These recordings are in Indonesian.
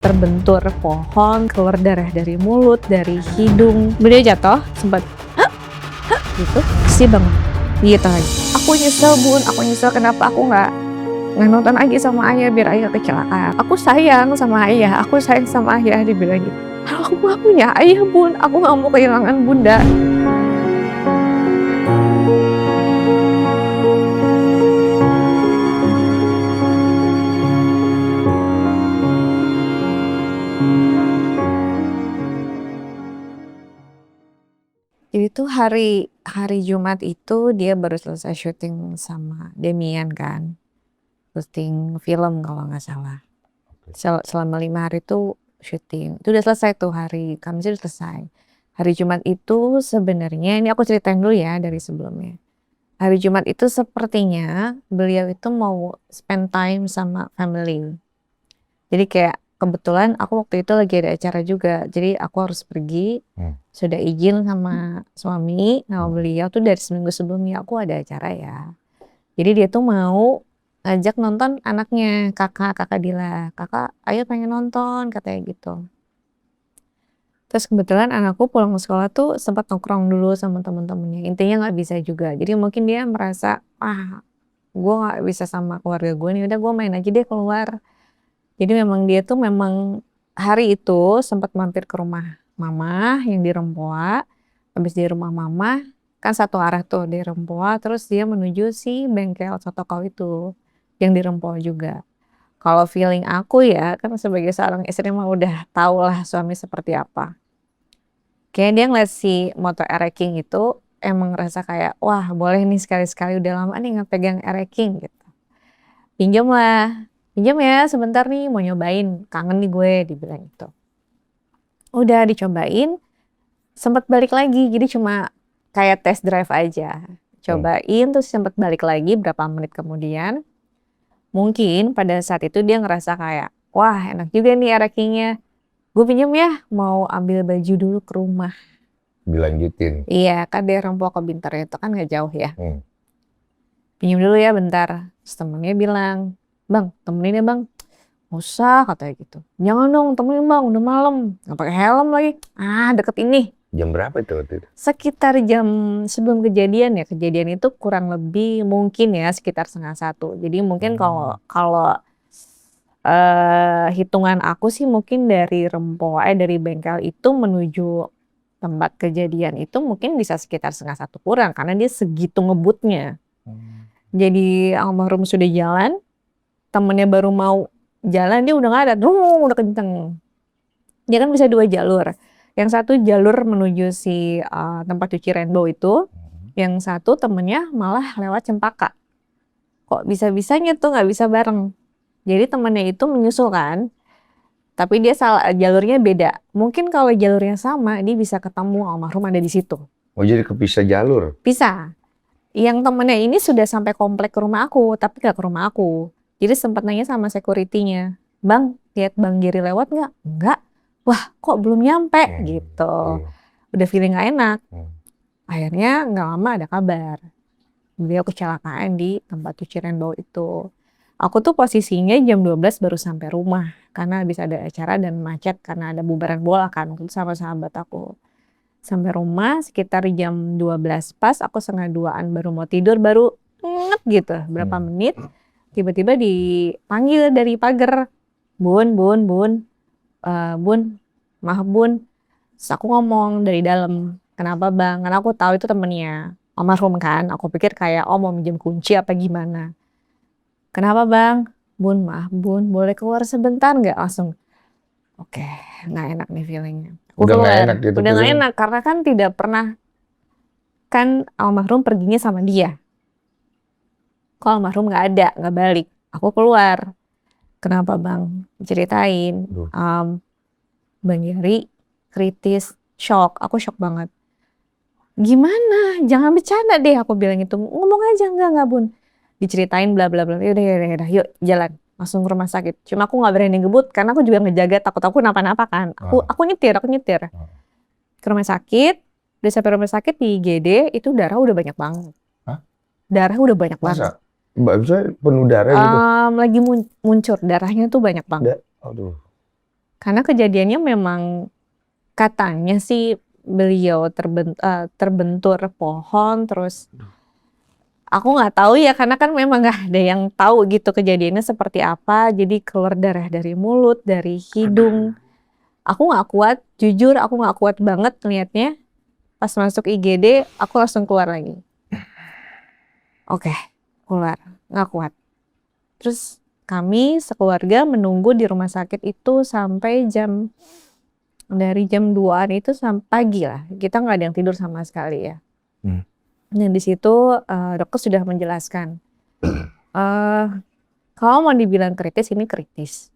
Terbentur pohon, keluar darah dari mulut, dari hidung. Beliau jatuh, sempat gitu, terus dia bangun. Gitu aja. Aku nyesel bun, aku nyesel kenapa aku nggak nonton aja sama ayah biar ayah kecelakaan. Aku sayang sama ayah, dibilang gitu. Aku nggak punya ayah bun, aku nggak mau kehilangan bunda. Jadi tuh hari Jumat itu dia baru selesai syuting sama Demian kan, syuting film kalau nggak salah. Selama 5 hari tuh syuting, itu udah selesai tuh hari Kamis udah selesai. Hari Jumat itu sebenarnya, ini aku ceritain dulu ya dari sebelumnya. Hari Jumat itu sepertinya beliau itu mau spend time sama family. Jadi kayak kebetulan aku waktu itu lagi ada acara juga, jadi aku harus pergi. Sudah izin sama suami, sama beliau tuh dari seminggu sebelumnya aku ada acara ya. Jadi dia tuh mau ngajak nonton anaknya, kakak Dila. Kakak, ayo pengen nonton, katanya gitu. Terus kebetulan anakku pulang ke sekolah tuh sempat nongkrong dulu sama temen-temennya. Intinya nggak bisa juga. Jadi mungkin dia merasa, gue nggak bisa sama keluarga gue nih. Udah gue main aja deh keluar. Jadi memang dia tuh hari itu sempat mampir ke rumah mama yang di Rempoa. Habis di rumah mama kan satu arah tuh di Rempoa. Terus dia menuju si bengkel soto kau itu yang di Rempoa juga. Kalau feeling aku ya, kan sebagai seorang istri mah udah tau lah suami seperti apa. Kayaknya dia ngeliat si motor Air King itu emang ngerasa kayak, wah boleh nih sekali-sekali udah lama nih nggak pegang Air King gitu. Pinjam lah, pinjam ya sebentar nih mau nyobain, kangen nih gue, dibilang gitu. Udah dicobain, sempet balik lagi, jadi cuma kayak test drive aja. Cobain terus sempet balik lagi berapa menit kemudian. Mungkin pada saat itu dia ngerasa kayak, wah enak juga nih Air King-nya. Gue pinjam ya, mau ambil baju dulu ke rumah. Dilanjutin. Iya, kan dari Rempoa ke Bintar itu kan gak jauh ya. Pinjam dulu ya bentar. Terus temennya bilang, bang temenin ya bang. Nggak usah katanya gitu. Jangan dong temenin bang, udah malam. Gak pakai helm lagi. Deket ini. Jam berapa itu waktu itu? Sekitar jam sebelum kejadian ya. Kejadian itu kurang lebih mungkin ya sekitar 12:30. Jadi mungkin kalau hitungan aku sih mungkin dari Rempoa dari bengkel itu menuju tempat kejadian itu mungkin bisa sekitar 12:30 kurang karena dia segitu ngebutnya. Jadi almarhum sudah jalan, temennya baru mau jalan dia udah nggak ada, udah kenceng. Dia kan bisa 2 jalur. Yang satu jalur menuju si tempat cuci Rainbow itu, yang satu temennya malah lewat Cempaka. Kok bisa-bisanya tuh nggak bisa bareng. Jadi temennya itu menyusul kan, tapi dia salah jalurnya beda. Mungkin kalau jalurnya sama, dia bisa ketemu almarhum ada di situ. Oh jadi kepisah jalur? Bisa. Yang temennya ini sudah sampai komplek ke rumah aku, tapi gak ke rumah aku. Jadi sempat nanya sama security-nya, bang, lihat Bang Giri lewat nggak? Enggak. Wah, kok belum nyampe? Gitu. Udah feeling gak enak. Akhirnya nggak lama ada kabar. Beliau kecelakaan di tempat cuci Rainbow itu. Aku tuh posisinya jam 12 baru sampai rumah karena habis ada acara dan macet karena ada bubaran bola kan waktu itu sama sahabat aku. Sampai rumah sekitar jam 12 pas, aku 1:30-an baru mau tidur, baru nget gitu berapa menit tiba-tiba dipanggil dari pagar, bun, maaf bun. Terus aku ngomong dari dalam, kenapa bang? Karena aku tahu itu temennya almarhum kan, aku pikir kayak mau minjem kunci apa gimana. Kenapa bang? Bun, maaf bun, boleh keluar sebentar nggak? Langsung, oke, nggak enak nih feelingnya. Aku Udah nggak keluar, enak gitu udah nggak feeling? enak karena kan tidak pernah, kan almarhum perginya sama dia. Kok almarhum nggak ada, nggak balik. Aku keluar. Kenapa bang? Ceritain. Bang Giri kritis, shock. Aku shock banget. Gimana? Jangan bercanda deh, aku bilang itu. Ngomong aja, enggak bun. Diceritain bla bla bla. Yaudah, yuk jalan. Langsung ke rumah sakit. Cuma aku nggak berani ngebut karena aku juga ngejaga, takut aku kenapa-napa kan. Aku nyetir. Ke rumah sakit. Udah sampai rumah sakit di IGD, itu darah udah banyak banget. Darah udah banyak banget. Mbak bisa penuh darah gitu? Lagi muncul, darahnya tuh banyak banget. Aduh. Karena kejadiannya memang katanya sih beliau terbentur pohon, terus aku nggak tahu ya karena kan memang nggak ada yang tahu gitu kejadiannya seperti apa. Jadi keluar darah dari mulut, dari hidung. Aku nggak kuat, jujur aku nggak kuat banget ngeliatnya. Pas masuk IGD, aku langsung keluar lagi. Oke, keluar, nggak kuat. Terus kami sekeluarga menunggu di rumah sakit itu sampai dari jam 2-an itu sampai pagi lah. Kita nggak ada yang tidur sama sekali ya. Dan di situ dokter sudah menjelaskan, kalau mau dibilang kritis, ini kritis.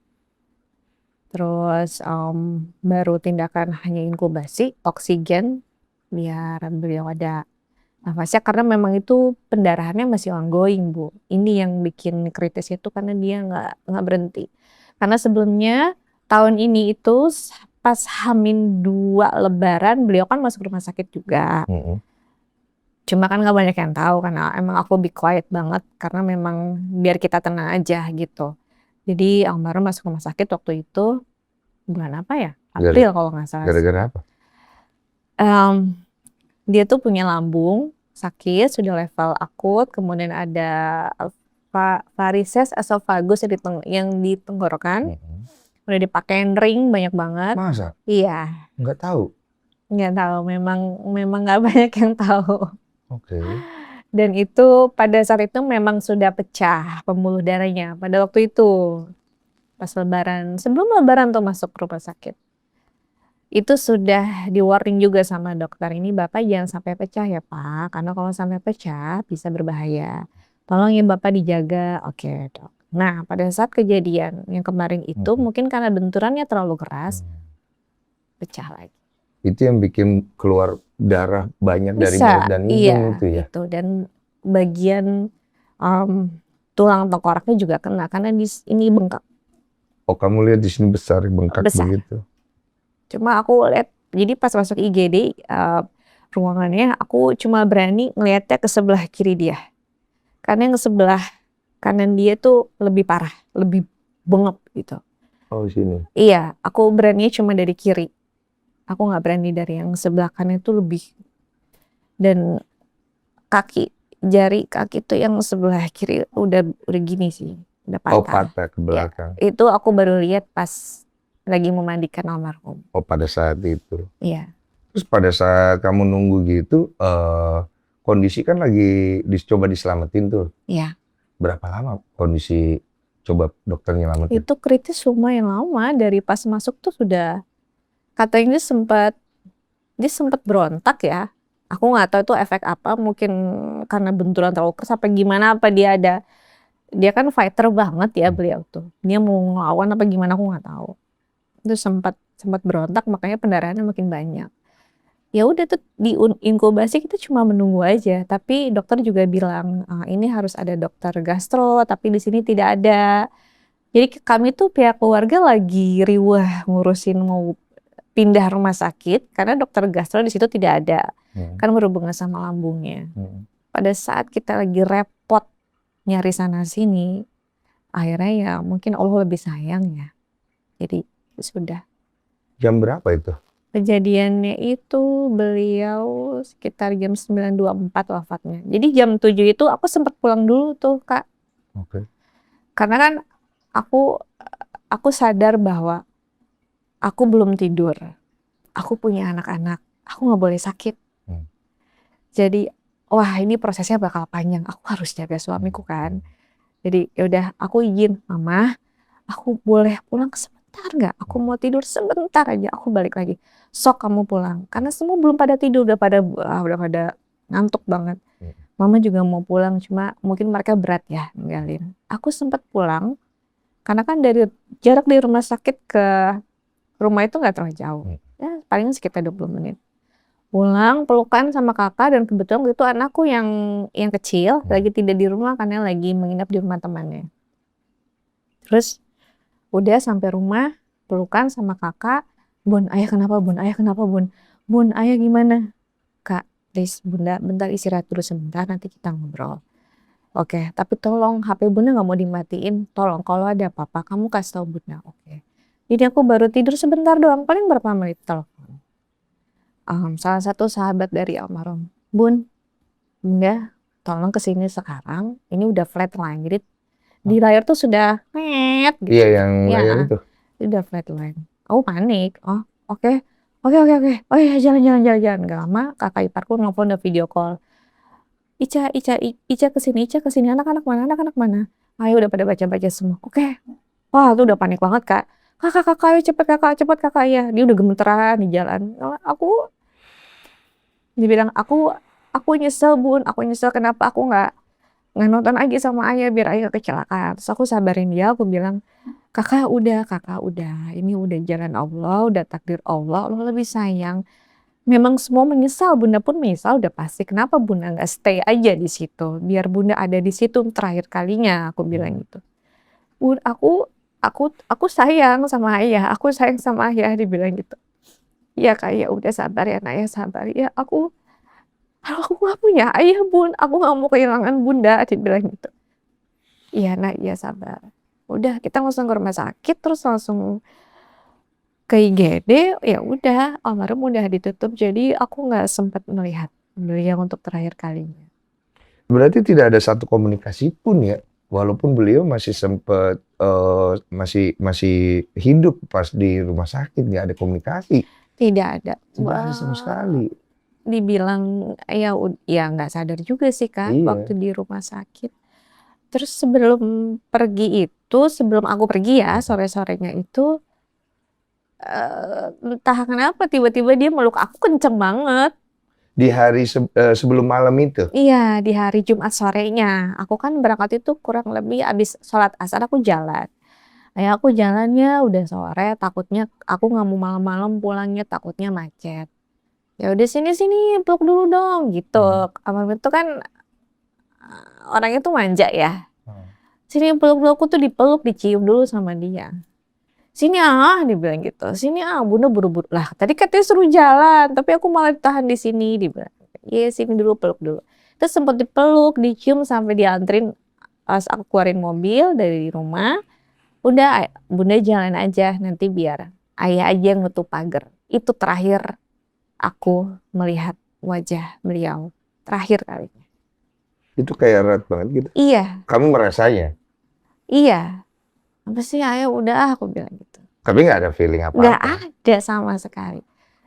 Terus baru tindakan hanya inkubasi, oksigen, biar beliau ada nafasnya. Karena memang itu pendarahannya masih ongoing, Bu. Ini yang bikin kritis itu karena dia nggak berhenti. Karena sebelumnya tahun ini itu pas H-2 Lebaran, beliau kan masuk rumah sakit juga. Cuma kan nggak banyak yang tahu karena emang aku be quiet banget karena memang biar kita tenang aja gitu. Jadi almarhum masuk rumah sakit waktu itu bulan apa ya? April kalau nggak salah. Gara-gara apa? Dia tuh punya lambung sakit, sudah level akut, kemudian ada varises esophagus yang di tenggorokan. Udah dipakein ring banyak banget. Masa? Iya. Nggak tahu? Nggak tahu, memang nggak banyak yang tahu. Oke. Dan itu pada saat itu memang sudah pecah pembuluh darahnya pada waktu itu. Pas lebaran, sebelum lebaran tuh masuk rumah sakit. Itu sudah di warning juga sama dokter, ini Bapak jangan sampai pecah ya Pak, karena kalau sampai pecah bisa berbahaya. Tolong ya Bapak dijaga. Oke dok. Nah pada saat kejadian yang kemarin itu mungkin karena benturannya terlalu keras, pecah lagi. Itu yang bikin keluar darah banyak dari Bisa, mulut dan hidung iya, itu ya? itu. Dan bagian tulang tengkoraknya juga kena karena ini bengkak. Oh kamu lihat di sini besar, bengkak begitu? Cuma aku lihat, jadi pas masuk IGD ruangannya aku cuma berani ngelihatnya ke sebelah kiri dia. Karena yang sebelah kanan dia tuh lebih parah, lebih bengep gitu. Oh sini? Iya, aku beraninya cuma dari kiri. Aku nggak berani dari yang sebelah kanan itu lebih. Dan jari kaki tuh yang sebelah kiri udah gini sih, udah patah. Oh patah ke belakang. Ya, itu aku baru lihat pas lagi memandikan almarhum. Oh pada saat itu? Iya. Terus pada saat kamu nunggu gitu, kondisi kan lagi dicoba diselamatin tuh. Iya. Berapa lama kondisi coba dokter nyelamatin? Itu kritis lumayan lama, dari pas masuk tuh sudah katanya dia sempat berontak ya. Aku nggak tahu itu efek apa, mungkin karena benturan terlalu keras apa gimana, apa dia kan fighter banget ya beliau tuh. Dia mau ngelawan apa gimana aku nggak tahu. Itu sempat berontak, makanya pendarahannya makin banyak. Ya udah tuh di inkubasi kita cuma menunggu aja, tapi dokter juga bilang ini harus ada dokter gastro, tapi di sini tidak ada. Jadi kami tuh pihak keluarga lagi riwah ngurusin mau pindah rumah sakit karena dokter gastro di situ tidak ada. Kan berhubungan sama lambungnya. Pada saat kita lagi repot nyari sana sini, akhirnya ya mungkin Allah lebih sayang ya. Jadi sudah. Jam berapa itu? Kejadiannya itu beliau sekitar jam 9.24 wafatnya. Jadi jam 7 itu aku sempat pulang dulu tuh Kak. Oke. Karena kan aku sadar bahwa aku belum tidur. Aku punya anak-anak. Aku nggak boleh sakit. Jadi wah ini prosesnya bakal panjang. Aku harus jaga suamiku kan. Jadi yaudah aku izin, Mama, aku boleh pulang sebentar nggak? Aku mau tidur sebentar aja. Aku balik lagi. Sok kamu pulang. Karena semua belum pada tidur, udah pada ngantuk banget. Mama juga mau pulang, cuma mungkin mereka berat ya ninggalin. Aku sempat pulang, karena kan dari jarak dari rumah sakit ke rumah itu nggak terlalu jauh. Ya paling sekitar 20 menit. Pulang, pelukan sama kakak, dan kebetulan itu anakku yang kecil lagi tidak di rumah karena lagi menginap di rumah temannya. Terus udah sampai rumah, pelukan sama kakak, Bun, ayah kenapa Bun? Ayah kenapa Bun? Bun, ayah gimana? Kak, please Bunda, bentar istirahat dulu sebentar, nanti kita ngobrol. Oke, tapi tolong HP Bunda nggak mau dimatiin. Tolong kalau ada apa-apa kamu kasih tahu Bunda. Oke. Jadi aku baru tidur sebentar doang, paling berapa menit telepon. Salah satu sahabat dari almarhum, "Bun, Bunda, tolong kesini sekarang, ini udah flatline." Jadi di layar tuh sudah net Iya, gitu. yang layar Ya, itu. udah flatline. Aku panik. Oh, oke. Oke, oke, oke. Oh iya, jalan, jalan, jalan, jalan. Gak lama kakak iparku nelfon, udah video call. Ica, Ica, Ica kesini, Ica kesini. Anak-anak mana? Anak-anak mana? Ayo udah pada baca-baca semua. Oke. Wah, tuh udah panik banget, Kak. Kakak, kakak, ayo cepet kakak ya. Dia udah gemeteran di jalan. Aku dibilang aku nyesel Bun, aku nyesel kenapa aku nggak nonton aja sama ayah biar ayah kecelakaan. Terus aku sabarin dia, aku bilang kakak udah, ini udah jalan Allah, udah takdir Allah, Allah lebih sayang. Memang semua menyesal, Bunda pun menyesal udah pasti. Kenapa Bunda nggak stay aja di situ? Biar Bunda ada di situ terakhir kalinya, aku bilang gitu. Bun, aku sayang sama ayah, aku sayang sama ayah, dibilang gitu. Iya kak, ya udah sabar ya nak ya, sabar ya. Aku nggak punya ayah Bun, aku nggak mau kehilangan Bunda, dibilang gitu. Iya nak, iya sabar. Udah kita langsung ke rumah sakit, terus langsung ke IGD, ya udah almarhum udah ditutup, jadi aku nggak sempat melihat beliau untuk terakhir kalinya. Berarti tidak ada satu komunikasi pun ya, walaupun beliau masih sempat masih masih hidup pas di rumah sakit, nggak ada komunikasi. Tidak ada. Tidak ada sama sekali. Dibilang ya nggak sadar juga sih Kak Iya. waktu di rumah sakit. Terus sebelum aku pergi ya sore-sorenya itu entah kenapa tiba-tiba dia meluk aku kenceng banget. Di hari sebelum malam itu? Iya, di hari Jumat sorenya. Aku kan berangkat itu kurang lebih abis sholat asar aku jalan. Aku jalannya udah sore, takutnya aku nggak mau malam-malam pulangnya, takutnya macet. Ya udah sini peluk dulu dong gitu. Almarhum itu kan orangnya tuh manja ya. Sini peluk dulu, aku tuh dipeluk, dicium dulu sama dia. Sini dia bilang gitu. Sini Bunda buru-buru. Lah, tadi katanya suruh jalan, tapi aku malah ditahan di sini, dibilang. Iya, sini dulu, peluk dulu. Terus sempat dipeluk, dicium sampai dianterin pas aku keluarin mobil dari rumah. Udah, Bunda jalan aja, nanti biar ayah aja yang nutup pagar. Itu terakhir aku melihat wajah beliau. Terakhir kalinya. Itu kayak erat banget gitu. Iya, Kamu merasanya? iya. Apa sih ayah udah, aku bilang gitu. Tapi nggak ada feeling Nggak apa-apa. ada sama sekali.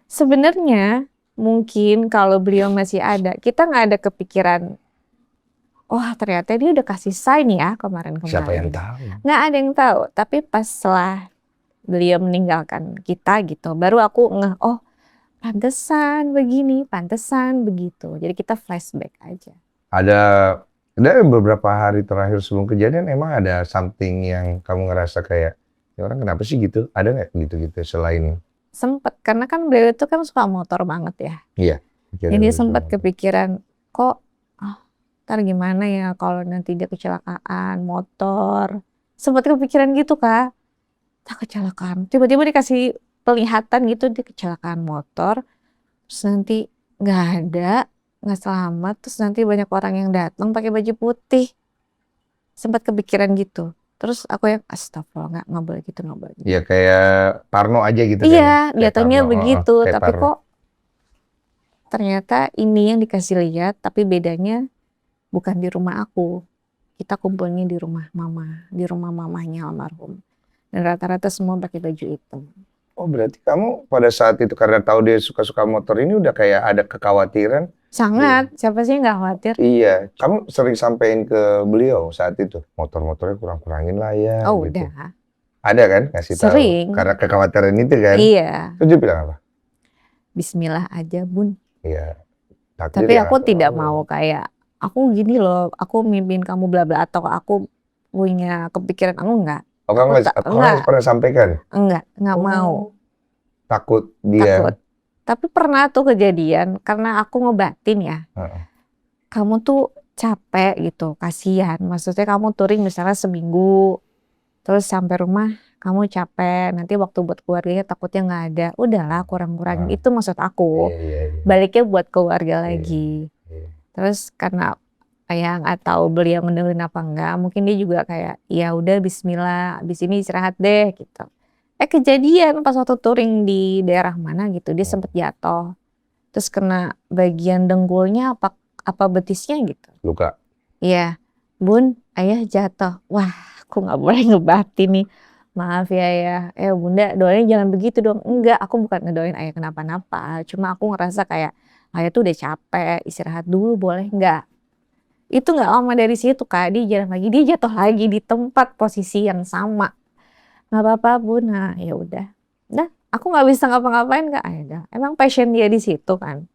Sebenarnya mungkin kalau beliau masih ada, kita nggak ada kepikiran, wah ternyata dia udah kasih sign ya Siapa yang kemarin-kemarin. tahu? Nggak ada yang tahu. Tapi pas setelah beliau meninggalkan kita gitu, baru aku ngeh, oh pantesan begini, pantesan begitu. Jadi kita flashback aja. Ada beberapa hari terakhir sebelum kejadian emang ada something yang kamu ngerasa kayak, ya orang kenapa sih gitu? Ada nggak gitu-gitu selain? Sempet, karena kan beliau itu kan suka motor banget ya. Iya. Jadi sempat kepikiran, kok ntar gimana ya kalau nanti dia kecelakaan motor. Sempat kepikiran gitu Kak, tak kecelakaan. Tiba-tiba dikasih penglihatan gitu dia kecelakaan motor, terus nanti nggak ada, nggak selamat, terus nanti banyak orang yang datang pakai baju putih. Sempat kepikiran gitu. Terus aku yang astagfirullah, nggak boleh gitu, nggak boleh gitu. Ya kayak Parno aja gitu kan ya? Iya, Kayak kelihatannya Parno, begitu, kayak tapi Parno. kok ternyata ini yang dikasih lihat, tapi bedanya bukan di rumah aku. Kita kumpulnya di rumah mama, di rumah mamanya almarhum. Dan rata-rata semua pakai baju hitam. Oh berarti kamu pada saat itu karena tahu dia suka-suka motor ini udah kayak ada kekhawatiran? Sangat, siapa sih yang nggak khawatir? Iya, kamu sering sampein ke beliau saat itu, motor-motornya kurang-kurangin lah ya, Oh gitu. udah, Ada kan ngasih tahu? sering. Karena kekhawatiran itu kan? Iya, Terus dia bilang apa? Bismillah aja Bun. Iya, takdir Tapi yang aku atur tidak Allah. mau kayak, aku gini loh, aku mimpin kamu bla bla, atau aku punya kepikiran, aku enggak. Oh kamu nggak pernah sampaikan? Enggak mau, Oh, takut dia. takut. Tapi pernah tuh kejadian, karena aku ngobatin ya. Heeh. Kamu tuh capek gitu, kasihan. Maksudnya kamu touring misalnya seminggu, terus sampai rumah kamu capek, nanti waktu buat keluarganya takutnya nggak ada. Udahlah kurang-kurangin, itu maksud aku. Iya. Baliknya buat keluarga Iya, lagi. iya. Terus karena nggak tahu beliau mendengerin apa enggak, mungkin dia juga kayak ya udah Bismillah, abis ini istirahat deh gitu. Kejadian pas waktu touring di daerah mana gitu, dia sempet jatuh. Terus kena bagian dengkulnya apa betisnya gitu. Luka. Iya, Bun, ayah jatuh. Wah, aku nggak boleh ngebatin nih. Maaf ya, Bunda doain jangan begitu dong. Enggak, aku bukan ngedoain ayah kenapa-napa. Cuma aku ngerasa kayak ayah tuh udah capek, istirahat dulu boleh nggak? Itu nggak lama dari situ Kak, dia jalan lagi, dia jatuh lagi di tempat posisi yang sama. Nggak apa-apa Bun, nah ya udah. Nah, aku nggak bisa ngapa-ngapain Kak. Ya udah, emang passion dia di situ kan.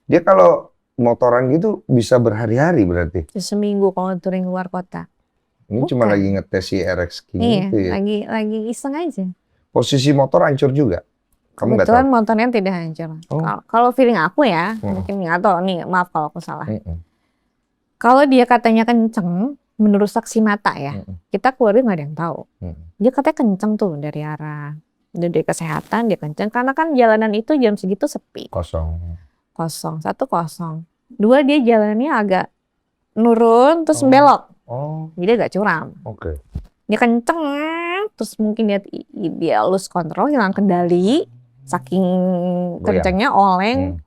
Dia kalau motoran gitu bisa berhari-hari berarti. Seminggu kalau touring luar kota. Ini cuma Bukan. lagi ngetes si RX King Iya, itu ya. lagi iseng aja. Posisi motor hancur juga. Kamu nggak tahu? Kebetulan motornya tidak hancur. Oh. Kalau feeling aku ya, Mm-mm. mungkin nggak tahu nih, maaf kalau aku salah. Mm-mm. Kalau dia katanya kenceng, menurut saksi mata ya, Mm-mm. kita keluarga nggak ada yang tahu. Mm-mm. Dia katanya kenceng tuh dari kesehatan dia kenceng, karena kan jalanan itu jam segitu sepi, Kosong. satu kosong. Dua dia jalannya agak nurun terus belok, Oh, jadi agak curam. oke. Dia kenceng, terus mungkin dia lose control, hilang kendali, saking kencengnya oleng.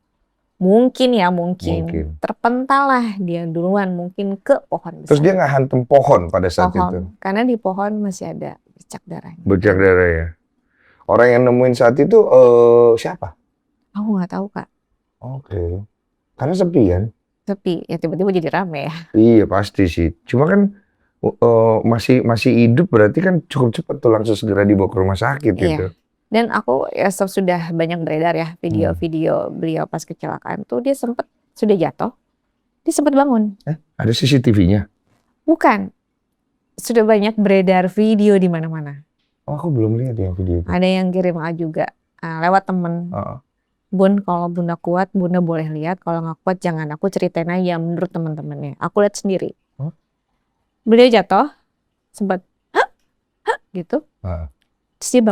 Mungkin Mungkin. terpental lah dia duluan mungkin ke pohon besar. Terus dia nggak hantem pohon pada saat itu? Karena di pohon masih ada bercak darahnya. Bercak darah ya. Orang yang nemuin saat itu siapa? Aku nggak tahu Kak, Oke. Karena sepi kan? tapi ya tiba-tiba jadi rame ya. Iya pasti sih. Cuma kan masih hidup berarti kan cukup cepat tuh langsung segera dibawa ke rumah sakit gitu. Iya. Dan aku ya sudah banyak beredar ya video-video beliau pas kecelakaan tuh dia sudah jatuh, dia sempat bangun. Ada CCTV-nya? Bukan, sudah banyak beredar video di mana-mana. Oh, aku belum lihat yang video itu. Ada yang kirim juga lewat temen. Bun, kalau Bunda kuat, Bunda boleh lihat. Kalau nggak kuat, jangan. Aku ceritain aja menurut teman-temannya. Aku lihat sendiri. Beliau jatuh, sempat gitu. Terus dia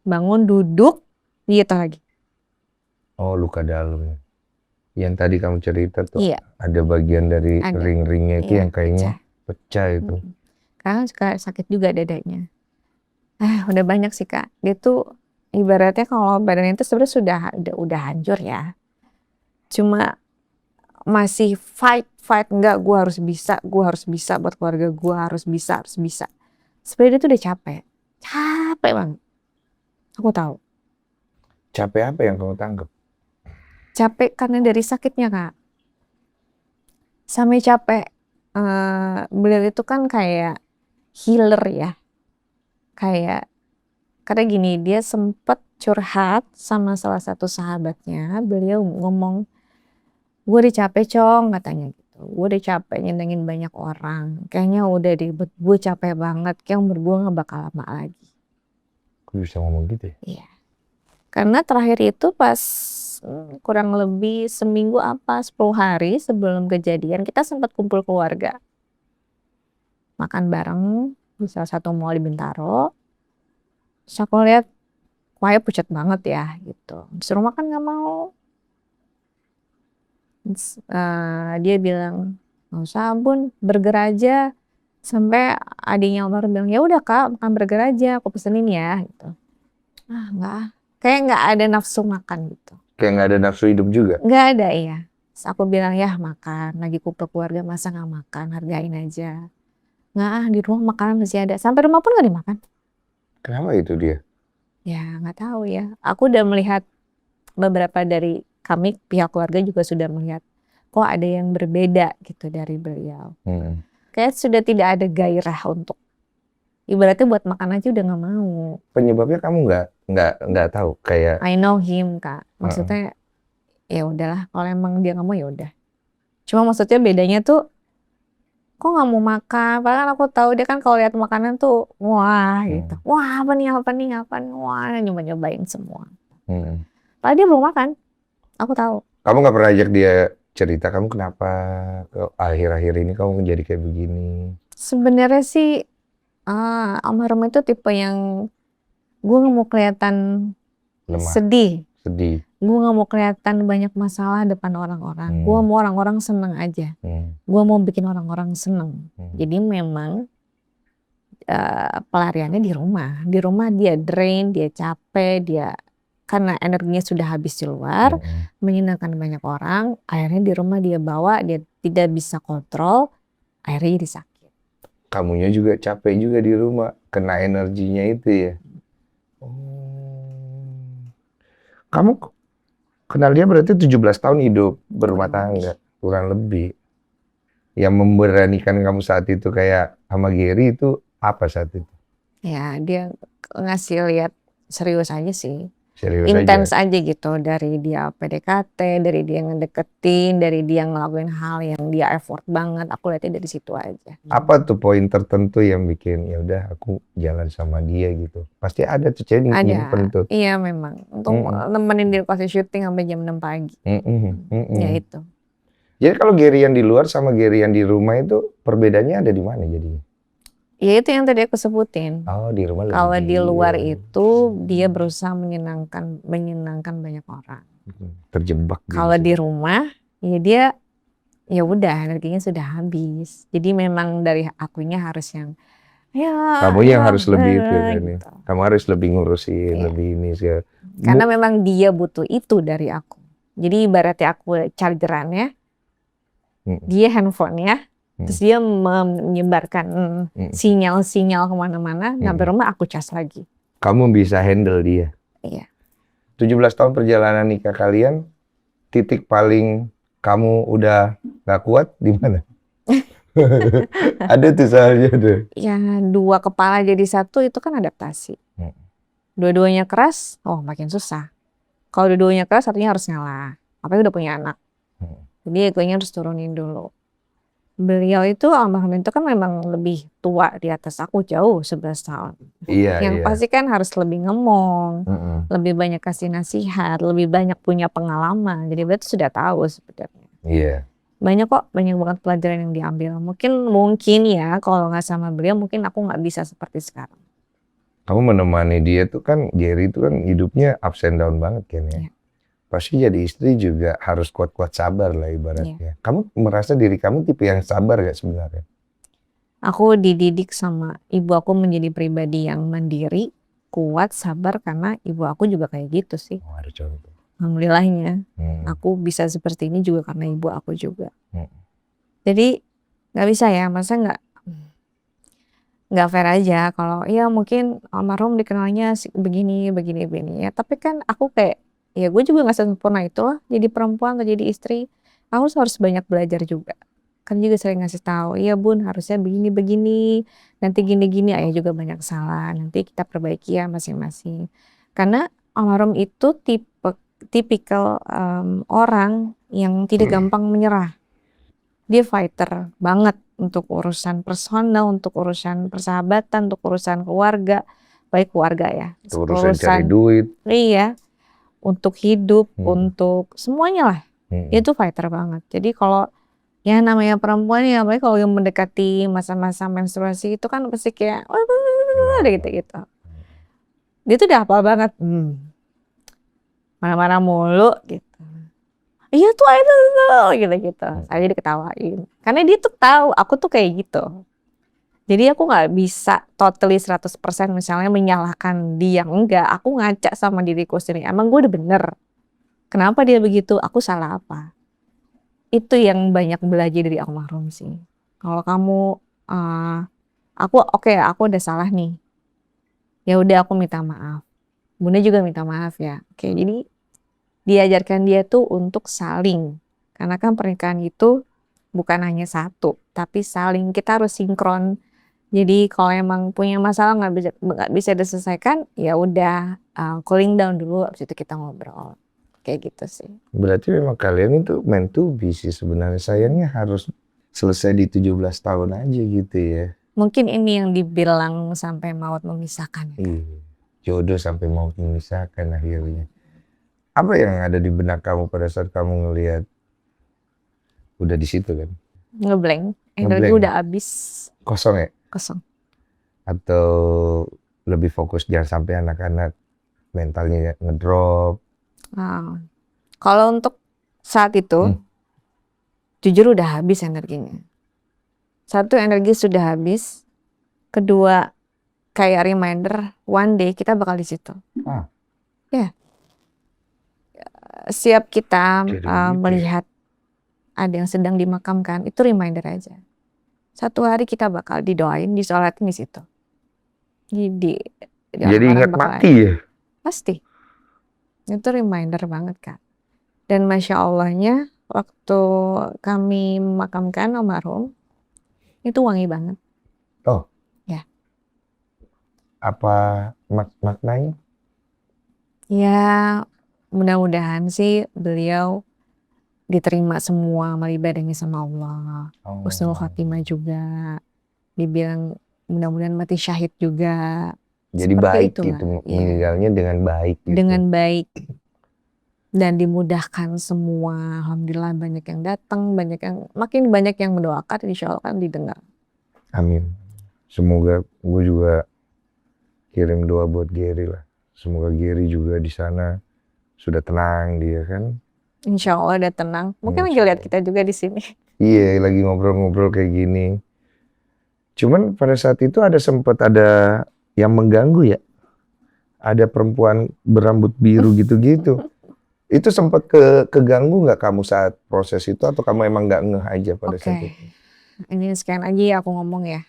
bangun duduk, dia jatuh lagi. Oh, luka dalam ya. Yang tadi kamu cerita tuh, Iya. ada bagian dari ring-ringnya itu yang kayaknya pecah itu. Karena suka sakit juga dadanya. Udah banyak sih Kak. Dia tuh ibaratnya kalau badannya itu sebenarnya udah hancur ya. Cuma masih fight enggak, gue harus bisa buat keluarga gue, harus bisa. Sebenarnya dia tuh udah capek banget. Aku tahu. Capek apa yang kamu tangkap? Capek karena dari sakitnya Kak. Sampai capek. Beliau itu kan kayak healer ya. Karena gini, dia sempet curhat sama salah satu sahabatnya. Beliau ngomong, gue udah capek Cong katanya gitu. Gue udah capek nyenengin banyak orang. Kayaknya udah ribet, gue capek banget. Kayak umur gue gak bakal lama lagi. Kok bisa ngomong gitu ya? Iya. Karena terakhir itu pas kurang lebih seminggu 10 hari sebelum kejadian, kita sempat kumpul keluarga. Makan bareng di salah satu mall di Bintaro. Terus aku lihat, wah ya pucat banget ya gitu. Disuruh makan gak mau. Dia bilang, nggak usah Bun, burger aja. Sampai adiknya Almarhum bilang, ya udah Kak, makan burger aja, aku pesenin ya gitu. Enggak, kayak nggak ada nafsu makan gitu. Kayak nggak ada nafsu hidup juga? Nggak ada, iya. Terus aku bilang, ya makan, lagi kumpul keluarga masa nggak makan, hargain aja. Nggak, di rumah makanan masih ada. Sampai rumah pun nggak dimakan. Kenapa itu dia? Ya nggak tahu ya. Aku udah melihat beberapa dari kami, pihak keluarga juga sudah melihat kok ada yang berbeda gitu dari beliau. Kayak sudah tidak ada gairah untuk, ibaratnya buat makan aja udah nggak mau. Penyebabnya kamu nggak tahu kayak? I know him Kak. Maksudnya ya udahlah, kalau emang dia nggak mau ya udah. Cuma maksudnya bedanya tuh kok nggak mau makan. Padahal kan aku tahu dia kan kalau lihat makanan tuh wah gitu. Wah apa nih, wah nyobain semua. Padahal dia belum makan. Aku tahu. Kamu nggak pernah ajak dia cerita kamu kenapa akhir-akhir ini kamu menjadi kayak begini? Sebenarnya sih Almarhum itu tipe yang gue nggak mau kelihatan lemah, sedih. Gue nggak mau kelihatan banyak masalah depan orang-orang. Gue mau orang-orang seneng aja. Gue mau bikin orang-orang seneng. Jadi memang pelariannya di rumah. Di rumah dia drain, dia capek, dia karena energinya sudah habis di luar, menyenangkan banyak orang, akhirnya di rumah dia bawa, dia tidak bisa kontrol, akhirnya jadi sakit. Kamunya juga capek juga di rumah, kena energinya itu ya. Oh. Kamu kenal dia berarti 17 tahun hidup berumah tangga, kurang lebih. Yang memberanikan kamu saat itu kayak sama Gary itu apa saat itu? Ya, dia ngasih lihat serius aja sih. Serius Intens aja. aja gitu, dari dia PDKT, dari dia ngedeketin, dari dia ngelakuin hal yang dia effort banget, aku lihatnya dari situ aja. Apa tuh poin tertentu yang bikin ya udah aku jalan sama dia gitu? Pasti ada tuh cewek nyimpen Ada, tuh. iya memang. Untuk nemenin dia kasih syuting sampai jam 6 pagi. Ya itu. Jadi kalau Gary yang di luar sama Gary yang di rumah itu perbedaannya ada di mana jadinya? Ya itu yang tadi aku sebutin. Oh, di rumah lebih Kalau di luar diem. itu dia berusaha menyenangkan banyak orang. Terjebak Kalau di rumah ya dia ya udah energinya sudah habis. Jadi memang dari akunya harus yang Kamu yang harus lebih itu kan ya. gitu. Kamu harus lebih ngurusin, Iya. lebih ini segala. Karena memang dia butuh itu dari aku. Jadi ibaratnya aku chargerannya, dia handphonenya, terus dia menyebarkan sinyal-sinyal kemana-mana, sampai rumah aku cas lagi. Kamu bisa handle dia. Iya. 17 tahun perjalanan nikah kalian, titik paling kamu udah gak kuat di mana? Ada tuh soalnya tuh. Ya, dua kepala jadi satu itu kan adaptasi. Dua-duanya keras, oh makin susah. Kalau dua-duanya keras, artinya harus ngalah. Apalagi udah punya anak. Jadi egonya harus turunin dulu. Beliau itu, almarhum itu kan memang lebih tua di atas aku, jauh 11 tahun. Iya, Yang pasti kan harus lebih ngomong, lebih banyak kasih nasihat, lebih banyak punya pengalaman. Jadi beliau tuh sudah tahu sebenarnya. Iya. Banyak banget pelajaran yang diambil. Mungkin ya kalau nggak sama beliau, mungkin aku nggak bisa seperti sekarang. Kamu menemani dia tuh kan, Gary itu kan hidupnya ups and down banget kan ya. Iya. Pasti jadi istri juga harus kuat-kuat sabar lah ibaratnya. Kamu merasa diri kamu tipe yang sabar gak sebenarnya? Aku dididik sama ibu aku menjadi pribadi yang mandiri, kuat, sabar, karena ibu aku juga kayak gitu sih. Oh, ada contoh. Alhamdulillahnya, aku bisa seperti ini juga karena ibu aku juga. Jadi nggak bisa ya, masa nggak fair aja kalau ya mungkin almarhum dikenalnya begini ya. Tapi kan aku kayak ya gue juga nggak sempurna itu lah. Jadi perempuan atau jadi istri, aku harus banyak belajar juga. Kan juga sering ngasih tahu, iya bun harusnya begini, nanti gini, ayah juga banyak salah, nanti kita perbaiki ya masing-masing. Karena almarhum itu tipikal orang yang tidak gampang menyerah. Dia fighter banget untuk urusan personal, untuk urusan persahabatan, untuk urusan keluarga, baik keluarga ya. Urusan cari duit. Iya, untuk hidup, untuk semuanya lah. Dia tuh fighter banget. Jadi kalau ya namanya perempuan ya, apalagi kalau yang mendekati masa-masa menstruasi itu kan pasti kayak gitu. Dia tuh udah hafal banget. Mana-mana mulu gitu. Iya tuh itu gitu. Saya jadi ketawain. Karena dia tuh tahu aku tuh kayak gitu. Jadi aku nggak bisa totally 100% misalnya menyalahkan dia, enggak. Aku ngaca sama diriku sendiri. Emang gue udah bener. Kenapa dia begitu? Aku salah apa? Itu yang banyak belajar dari almarhum sih. Kalau kamu, aku udah salah nih. Ya udah aku minta maaf. Bunda juga minta maaf ya. Oke, jadi diajarkan dia tuh untuk saling. Karena kan pernikahan itu bukan hanya satu, tapi saling. Kita harus sinkron. Jadi kalau emang punya masalah nggak bisa diselesaikan, ya udah cooling down dulu, abis itu kita ngobrol. Kayak gitu sih. Berarti memang kalian itu meant to be sih sebenarnya. Sayangnya harus selesai di 17 tahun aja gitu ya. Mungkin ini yang dibilang sampai maut memisahkan. Iya. Jodoh sampai maut memisahkan akhirnya. Apa yang ada di benak kamu pada saat kamu ngelihat udah di situ kan? Ngeblank, energi udah habis. Kosong ya? Kosong. Atau lebih fokus jangan sampai anak-anak mentalnya ngedrop? Kalau untuk saat itu, jujur udah habis energinya. Satu, energi sudah habis. Kedua, kayak reminder one day kita bakal di situ. Ah. Ya. Siap kita Jadi begitu ya. melihat ada yang sedang dimakamkan, itu reminder aja. Satu hari kita bakal didoain, disolatin di situ. Jadi Jadi orang-orang ingat bakal mati ya. pasti. Itu reminder banget Kak. Dan Masya Allahnya waktu kami memakamkan almarhum, itu wangi banget. Oh. Ya. Apa maknanya? Ya mudah-mudahan sih beliau diterima semua amal ibadahnya sama Allah. Oh. Husnul khotimah juga. Dibilang mudah-mudahan mati syahid juga. Jadi Seperti baik itulah. gitu, Ya. meninggalnya dengan baik gitu. Dengan baik. Dan dimudahkan semua. Alhamdulillah banyak yang datang, makin banyak yang mendoakan, insya Allah kan didengar. Amin. Semoga gue juga kirim doa buat Gary lah. Semoga Gary juga di sana sudah tenang dia kan. Insya Allah udah tenang. Mungkin lagi lihat kita juga di sini. Iya, lagi ngobrol-ngobrol kayak gini. Cuman pada saat itu sempat ada yang mengganggu ya. Ada perempuan berambut biru gitu-gitu. Itu sempat keganggu nggak kamu saat proses itu atau kamu emang nggak ngeh aja pada saat itu? Ini sekian aja ya aku ngomong ya.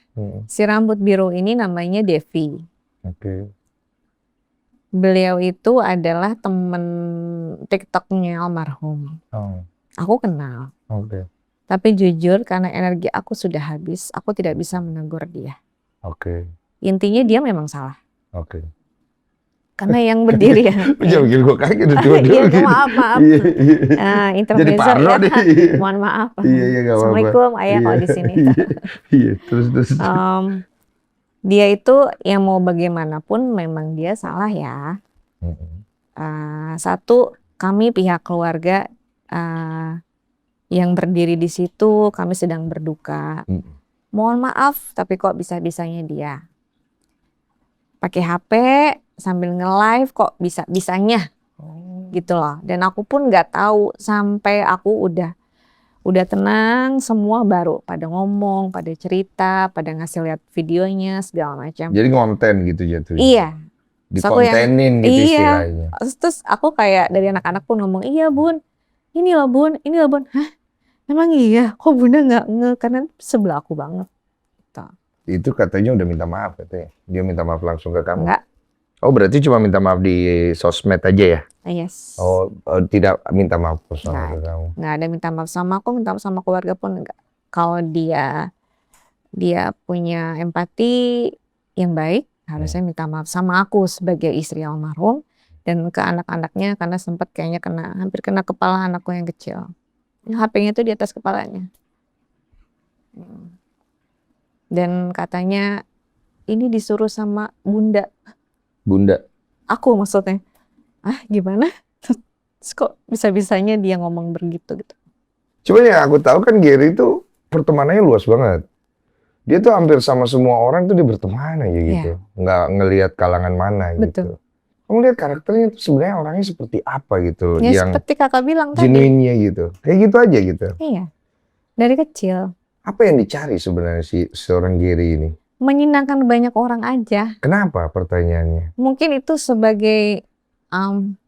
Si rambut biru ini namanya Devi. Oke. Beliau itu adalah temen TikToknya almarhum. Oh. Aku kenal. Oke. Tapi jujur karena energi aku sudah habis, aku tidak bisa menegur dia. Oke. Intinya dia memang salah. Oke. Karena yang berdiri ya. Jangan bikin gue kaget dulu. Iya, maaf. Jadi parno ya. deh. Mohon maaf. Iya, nggak apa-apa. Assalamualaikum, ayah kalau di sini. Iya, terus. Dia itu yang mau bagaimanapun memang dia salah ya. Satu, kami pihak keluarga yang berdiri di situ, kami sedang berduka. Mohon maaf, tapi kok bisa-bisanya dia pakai HP sambil nge-live kok bisa-bisanya gitu loh. Dan aku pun nggak tahu sampai aku udah tenang semua baru pada ngomong, pada cerita, pada ngasih lihat videonya segala macam. Jadi ngonten gitu jatuhnya. Iya. Dikontenin gitu iya. istilahnya. Terus aku kayak dari anak-anak pun ngomong, iya bun, ini loh bun. Hah? Emang iya? Kok bunda nggak nge? Karena sebelah aku banget. Gitu. Itu katanya udah minta maaf katanya. Dia minta maaf langsung ke kamu? Enggak. Oh berarti cuma minta maaf di sosmed aja ya? Yes. Oh tidak minta maaf personal ke kamu? Nggak ada minta maaf sama aku, minta maaf sama keluarga pun enggak. Kalau dia punya empati yang baik, harusnya minta maaf sama aku sebagai istri almarhum dan ke anak-anaknya karena sempat kayaknya hampir kena kepala anakku yang kecil. HP-nya tuh di atas kepalanya. Dan katanya ini disuruh sama bunda. Bunda? Aku maksudnya. Gimana? Terus kok bisa-bisanya dia ngomong begitu gitu. Cuma yang aku tahu kan Gary itu pertemanannya luas banget. Dia tuh hampir sama semua orang tuh dia berteman aja gitu. Nggak ngelihat kalangan mana gitu. Kamu lihat karakternya tuh sebenarnya orangnya seperti apa gitu. Ya yang seperti kakak bilang tadi. Genuinnya gitu. Kayak gitu aja gitu. Iya. Dari kecil. Apa yang dicari sebenarnya seorang Gary ini? Menyenangkan banyak orang aja. Kenapa pertanyaannya? Mungkin itu sebagai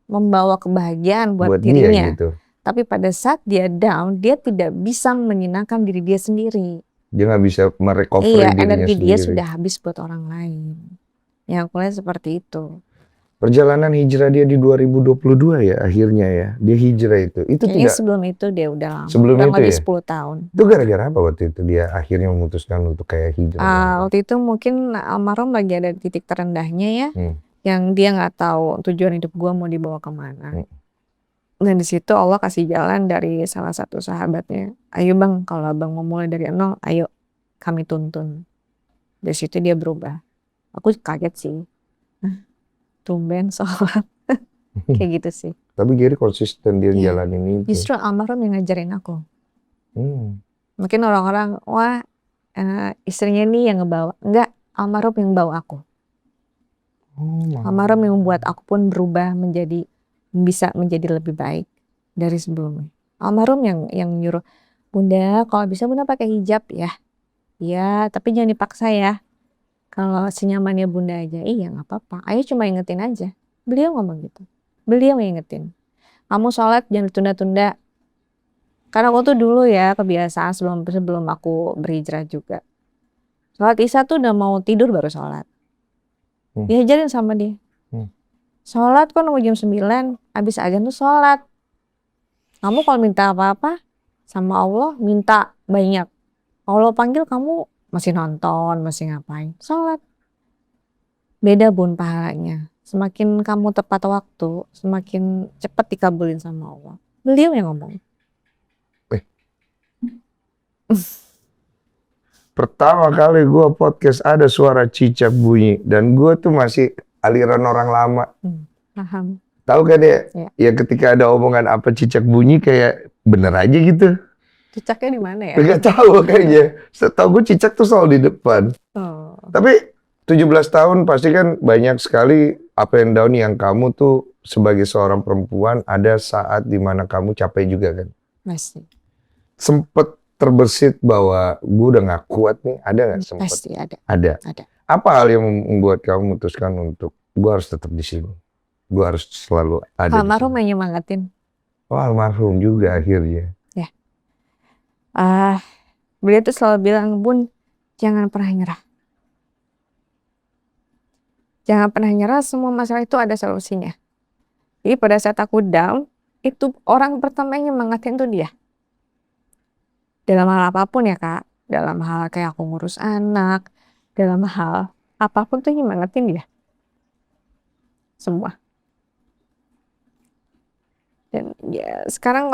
membawa kebahagiaan buat Dia dirinya. gitu. Tapi pada saat dia down, dia tidak bisa menyenangkan diri dia sendiri. Dia nggak bisa merecovery dirinya sendiri. Energi dia sudah habis buat orang lain. Yang aku lihat seperti itu. Perjalanan hijrah dia di 2022 ya akhirnya ya. Dia hijrah itu. Itu kayaknya tidak. Sebelum itu dia udah lama. Sebelum udah itu lebih ya? 10 tahun. Itu gara-gara apa waktu itu dia akhirnya memutuskan untuk kayak hijrah? Waktu itu mungkin almarhum lagi ada di titik terendahnya ya. Yang dia nggak tahu tujuan hidup gua mau dibawa kemana. Dan di situ Allah kasih jalan dari salah satu sahabatnya. Ayo bang, kalau abang mau mulai dari nol, ayo kami tuntun. Dari situ dia berubah. Aku kaget sih. Tumben sholat. Kayak gitu sih. Tapi Gary konsisten dia jalanin itu. Justru almarhum yang ngajarin aku. Mungkin orang-orang, wah istrinya nih yang ngebawa. Enggak, almarhum yang bawa aku. Almarhum yang membuat aku pun berubah bisa menjadi lebih baik dari sebelumnya. Almarhum yang nyuruh, bunda kalau bisa bunda pakai hijab ya. Iya, tapi jangan dipaksa ya. Kalau senyamannya bunda aja, iya nggak apa-apa. Ayah cuma ingetin aja. Beliau ngomong gitu. Beliau ngingetin. Kamu sholat jangan tunda-tunda. Karena aku tuh dulu ya kebiasaan sebelum aku berhijrah juga. Sholat isya tuh udah mau tidur baru sholat. Diajarin sama dia. Sholat kok nunggu jam 9, habis azan tuh sholat. Kamu kalau minta apa-apa sama Allah, minta banyak. Allah panggil kamu masih nonton, masih ngapain. Sholat. Beda bun pahalanya. Semakin kamu tepat waktu, semakin cepat dikabulin sama Allah. Beliau yang ngomong. Pertama kali gue podcast ada suara cicak bunyi. Dan gue tuh masih aliran orang lama. Paham. Tahu kan ya? Ya. Ya ketika ada omongan apa cicak bunyi kayak bener aja gitu. Cicaknya di mana ya? Gak tahu kayaknya. Setahu gue cicak tuh selalu di depan. Oh. Tapi 17 tahun pasti kan banyak sekali up and down yang kamu tuh sebagai seorang perempuan ada saat dimana kamu capek juga kan? Masih. Sempet terbersit bahwa gue udah gak kuat nih, ada gak sempet? Pasti ada. Ada. Apa hal yang membuat kamu memutuskan untuk gue harus tetap di sini? Gue harus selalu ada di Almarhum sini. yang nyemangatin. Oh, almarhum juga akhirnya. Ya. Beliau tuh selalu bilang, Bun, jangan pernah nyerah. Jangan pernah nyerah, semua masalah itu ada solusinya. Jadi pada saat aku down, itu orang pertama yang nyemangatin tuh dia. Dalam hal apapun ya kak, dalam hal kayak aku ngurus anak, dalam hal apapun tuh nyemangatin dia. Semua. Dan ya sekarang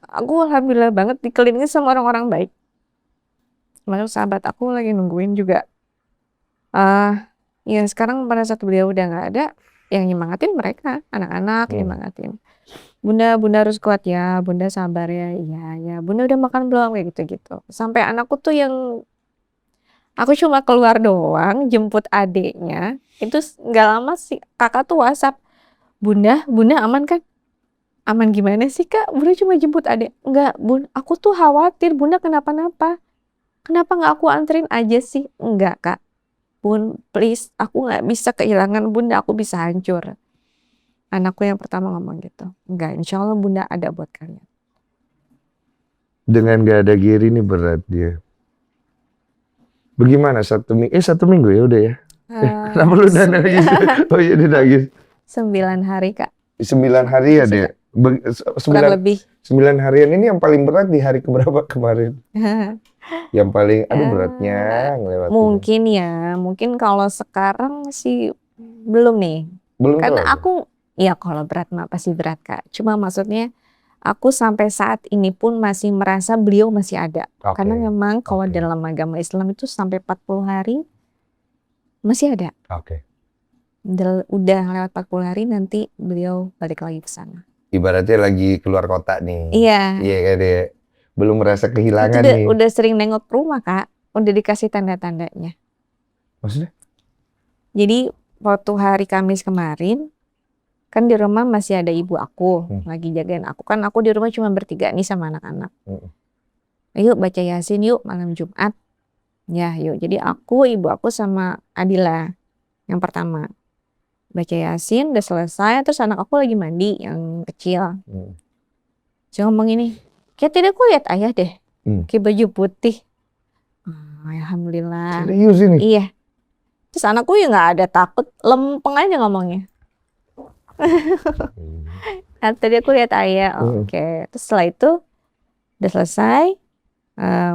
aku alhamdulillah banget dikelilingi sama orang-orang baik. Termasuk sahabat aku lagi nungguin juga. Ya sekarang pada saat beliau udah nggak ada, yang nyemangatin mereka, anak-anak nyemangatin. Bunda harus kuat ya, bunda sabar ya, iya, bunda udah makan belum, kayak gitu-gitu. Sampai anakku tuh yang, aku cuma keluar doang, jemput adiknya, itu nggak lama sih, kakak tuh WhatsApp, bunda aman kan? Aman gimana sih kak? Bunda cuma jemput adik. Enggak, bun, aku tuh khawatir bunda kenapa-napa. Kenapa nggak aku anterin aja sih? Enggak kak. Bun, please, aku nggak bisa kehilangan bunda, aku bisa hancur. Anakku yang pertama ngomong gitu. Enggak, insya Allah bunda ada buat kalian. Dengan gak ada Giri ini berat dia. Bagaimana satu minggu ya udah ya? Kenapa lu udah nangis? Oh iya dia nangis. 9 hari kak. 9 hari ya dia? Kurang lebih. 9 harian ini yang paling berat di hari keberapa kemarin? Yang paling, aduh beratnya ngelewatin. Mungkin kalau sekarang sih belum nih. Belum. Karena aku, ya kalau berat mah pasti berat kak. Cuma maksudnya aku sampai saat ini pun masih merasa beliau masih ada. Karena memang kalau dalam agama Islam itu sampai 40 hari masih ada. Udah lewat 40 hari nanti beliau balik lagi ke sana. Ibaratnya lagi keluar kota nih. Iya. Iya kan dia. Belum merasa kehilangan itu nih. Udah sering nengok ke rumah kak. Udah dikasih tanda-tandanya. Maksudnya? Jadi waktu hari Kamis kemarin, kan di rumah masih ada ibu aku lagi jagain aku. Kan aku di rumah cuma bertiga nih sama anak-anak. Yuk baca Yasin yuk malam Jumat. Ya yuk. Jadi aku, ibu aku sama Adila yang pertama. Baca Yasin udah selesai, terus anak aku lagi mandi yang kecil. Saya ngomong ini, kayak tadi aku lihat ayah deh, kayak baju putih. Alhamdulillah. Serius ini? Iya. Terus anakku ya nggak ada takut, lempeng aja ngomongnya. Nah, tadi aku lihat ayah, oke. Terus setelah itu udah selesai,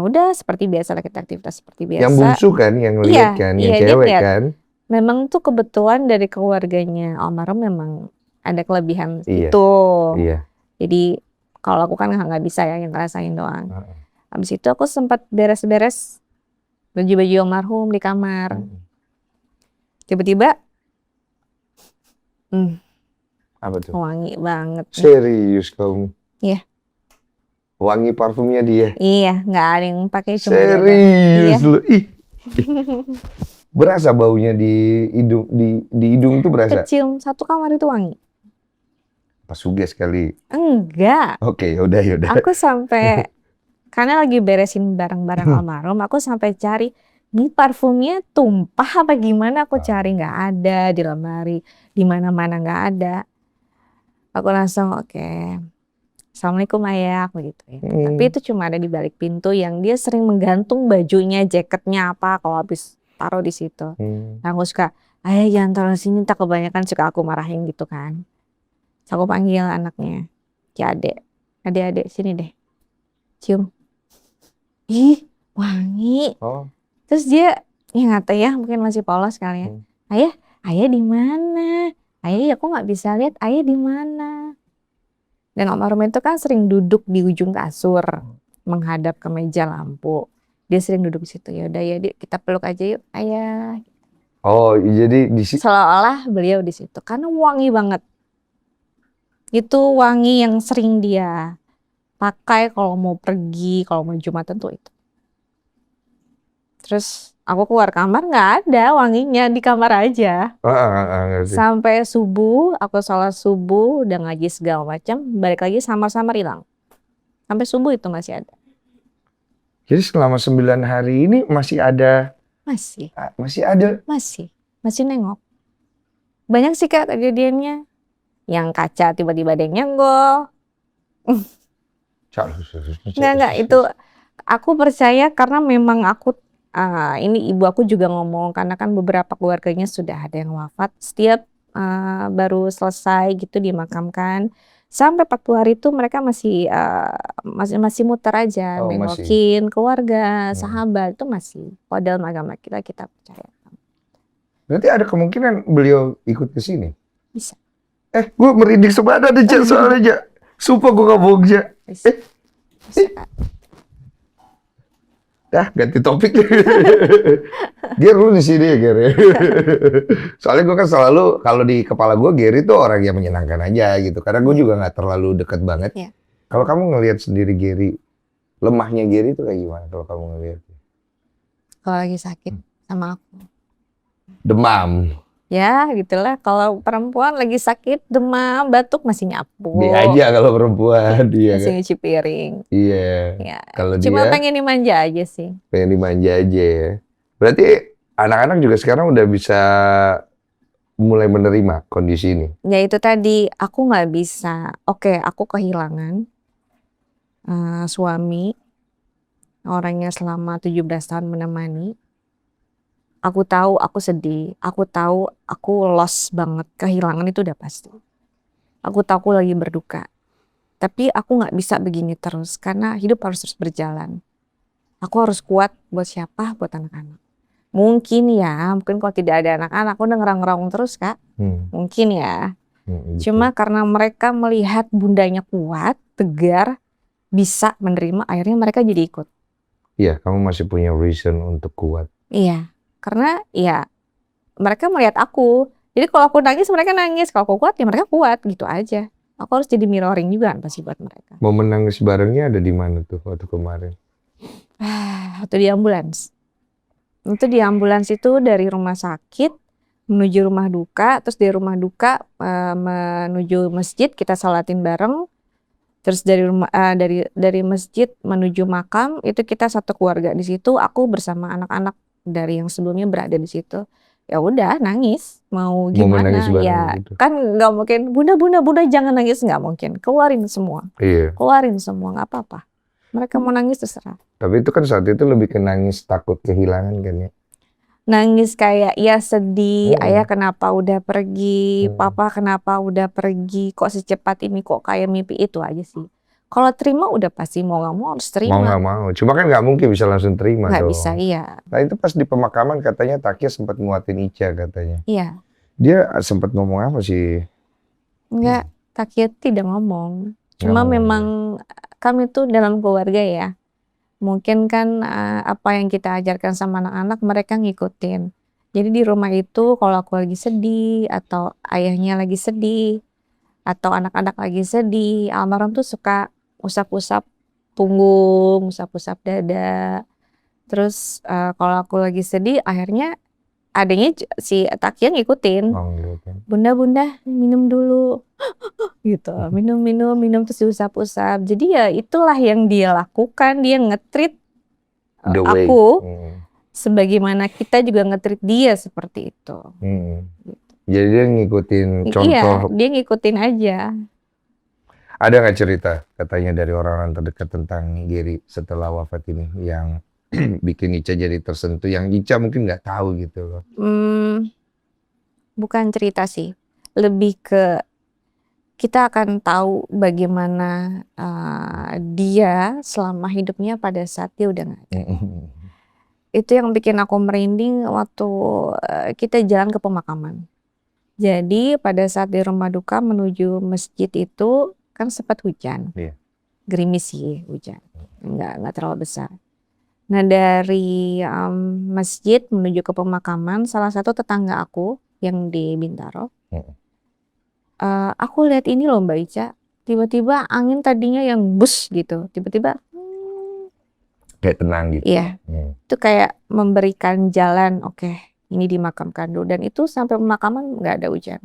udah seperti biasa lah kita aktivitas seperti biasa. Yang bungsu kan, yang lihat kan, yang cewek kan. Memang tuh kebetulan dari keluarganya almarhum memang ada kelebihan itu. Iya. Jadi kalau aku kan nggak bisa ya yang ngerasain doang. Habis itu aku sempat beres-beres baju-baju almarhum di kamar. Tiba-tiba, apa tuh? wangi banget. Serius kamu? Iya. Wangi parfumnya dia? Iya, nggak ada yang pakai cuma serius lu? Ih. Berasa baunya di hidung tuh berasa? Kecium satu kamar itu wangi. Pas suges kali? Enggak. Oke, yaudah. Aku sampai, karena lagi beresin barang-barang almarhum, aku sampai cari ini parfumnya tumpah apa gimana, aku cari nggak ada di lemari, di mana-mana nggak ada. Aku langsung oke. Assalamualaikum ayah, aku gituin. Tapi itu cuma ada di balik pintu yang dia sering menggantung bajunya, jaketnya apa kalau habis taruh di situ. Aku suka, ayah jangan taruh sini, tak kebanyakan suka aku marahin gitu kan. Terus aku panggil anaknya, ya adek sini deh, cium. Ih, wangi. Terus dia, ya nggak tahu ya, mungkin masih polos kali ya. Ayah di mana? Ayah aku nggak bisa lihat ayah di mana. Dan almarhum itu kan sering duduk di ujung kasur, menghadap ke meja lampu. Dia sering duduk di situ. Ya udah ya, kita peluk aja yuk, ayah. Oh, jadi di situ. Seolah-olah beliau di situ, karena wangi banget. Itu wangi yang sering dia pakai kalau mau pergi, kalau mau Jumatan tuh itu. Terus aku keluar kamar nggak ada wanginya, di kamar aja. Sampai subuh, aku sholat subuh, udah ngaji segala macam, balik lagi samar-samar hilang. Sampai subuh itu masih ada. Jadi selama 9 hari ini masih ada? Masih. Masih ada? Masih nengok. Banyak sih Kak kejadiannya. Yang kaca tiba-tiba ada yang nyenggol. Enggak, itu aku percaya karena memang aku ini ibu aku juga ngomong, karena kan beberapa keluarganya sudah ada yang wafat. Setiap baru selesai gitu dimakamkan, sampai 40 hari itu mereka masih muter aja, nengokin keluarga, sahabat itu masih. Kalau dalam agama kita percaya. Berarti ada kemungkinan beliau ikut ke sini? Bisa. Gue merinding sebadan aja soalnya aja. Sumpah gue gak bohong aja. Bisa, Kak. Dah ganti topik. Ger lu di sini ya Ger. Soalnya gue kan selalu kalau di kepala gue Geri tuh orang yang menyenangkan aja gitu. Karena gue juga nggak terlalu dekat banget. Ya. Kalau kamu ngelihat sendiri Geri, lemahnya Geri itu kayak gimana kalau kamu ngelihat? Kalau lagi sakit sama aku. Demam. Ya gitulah, kalau perempuan lagi sakit, demam, batuk masih nyapu. Dia aja kalau perempuan, dia masih kan. nyuci piring. Iya. Ya, kalau cuma dia pengen dimanja aja sih. Pengen dimanja aja ya. Berarti anak-anak juga sekarang udah bisa mulai menerima kondisi ini. Ya itu tadi, aku nggak bisa. Oke, aku kehilangan suami, orangnya selama 17 tahun menemani. Aku tahu aku sedih, aku tahu aku lost banget, kehilangan itu udah pasti. Aku tahu aku lagi berduka. Tapi aku nggak bisa begini terus, karena hidup harus terus berjalan. Aku harus kuat buat siapa? Buat anak-anak. Mungkin kalau tidak ada anak-anak, aku udah ngerang-ngerang terus Kak. Mungkin ya. Gitu. Cuma karena mereka melihat bundanya kuat, tegar, bisa menerima, akhirnya mereka jadi ikut. Iya, kamu masih punya reason untuk kuat. Iya. Karena ya mereka melihat aku, jadi kalau aku nangis mereka nangis, kalau aku kuat ya mereka kuat, gitu aja. Aku harus jadi mirroring juga kan pasti buat mereka. Mau menangis barengnya ada di mana tuh waktu kemarin? Waktu di ambulans. Itu di ambulans itu dari rumah sakit menuju rumah duka, terus dari rumah duka menuju masjid, kita sholatin bareng. Terus dari masjid menuju makam itu kita satu keluarga di situ. Aku bersama anak-anak dari yang sebelumnya berada di situ. Ya udah nangis, mau gimana ya gitu. Kan nggak mungkin bunda jangan nangis, nggak mungkin, keluarin semua. Iya. Keluarin semua, nggak apa-apa. Mereka mau nangis terserah. Tapi itu kan saat itu lebih ke nangis takut kehilangan kan ya? Nangis kayak ya sedih, ayah kenapa udah pergi, papa kenapa udah pergi, kok secepat ini, kok kayak mimpi, itu aja sih. Kalau terima udah pasti mau nggak mau harus terima. Mau nggak mau, cuma kan nggak mungkin bisa langsung terima dong. Nggak bisa, iya. Nah itu pas di pemakaman katanya Takia sempat nguatin Ica katanya. Iya. Dia sempat ngomong apa sih? Enggak, Takia tidak ngomong. Cuma memang kami tuh dalam keluarga ya. Mungkin kan apa yang kita ajarkan sama anak-anak mereka ngikutin. Jadi di rumah itu kalau aku lagi sedih atau ayahnya lagi sedih atau anak-anak lagi sedih, almarhum tuh suka usap-usap punggung, usap-usap dada. Terus kalau aku lagi sedih, akhirnya adanya si Takia ngikutin. Bunda minum dulu, gitu. Minum terus diusap-usap. Jadi ya itulah yang dia lakukan, dia nge-treat aku sebagaimana kita juga nge-treat dia seperti itu. Jadi dia ngikutin Iya, contoh. dia ngikutin aja. Ada nggak cerita katanya dari orang-orang terdekat tentang Gary setelah wafat ini yang bikin Ica jadi tersentuh, yang Ica mungkin nggak tahu gitu loh? Bukan cerita sih, lebih ke kita akan tahu bagaimana dia selama hidupnya pada saat dia udah nggak ada. Itu yang bikin aku merinding waktu kita jalan ke pemakaman. Jadi pada saat di rumah duka menuju masjid itu kan sempat hujan, gerimis sih hujan, nggak terlalu besar. Nah dari masjid menuju ke pemakaman, salah satu tetangga aku yang di Bintaro, aku lihat ini loh Mbak Ica, tiba-tiba angin tadinya yang bus gitu, tiba-tiba kayak tenang gitu. Iya, itu kayak memberikan jalan, oke, ini dimakamkan dulu. Dan itu sampai pemakaman nggak ada hujan.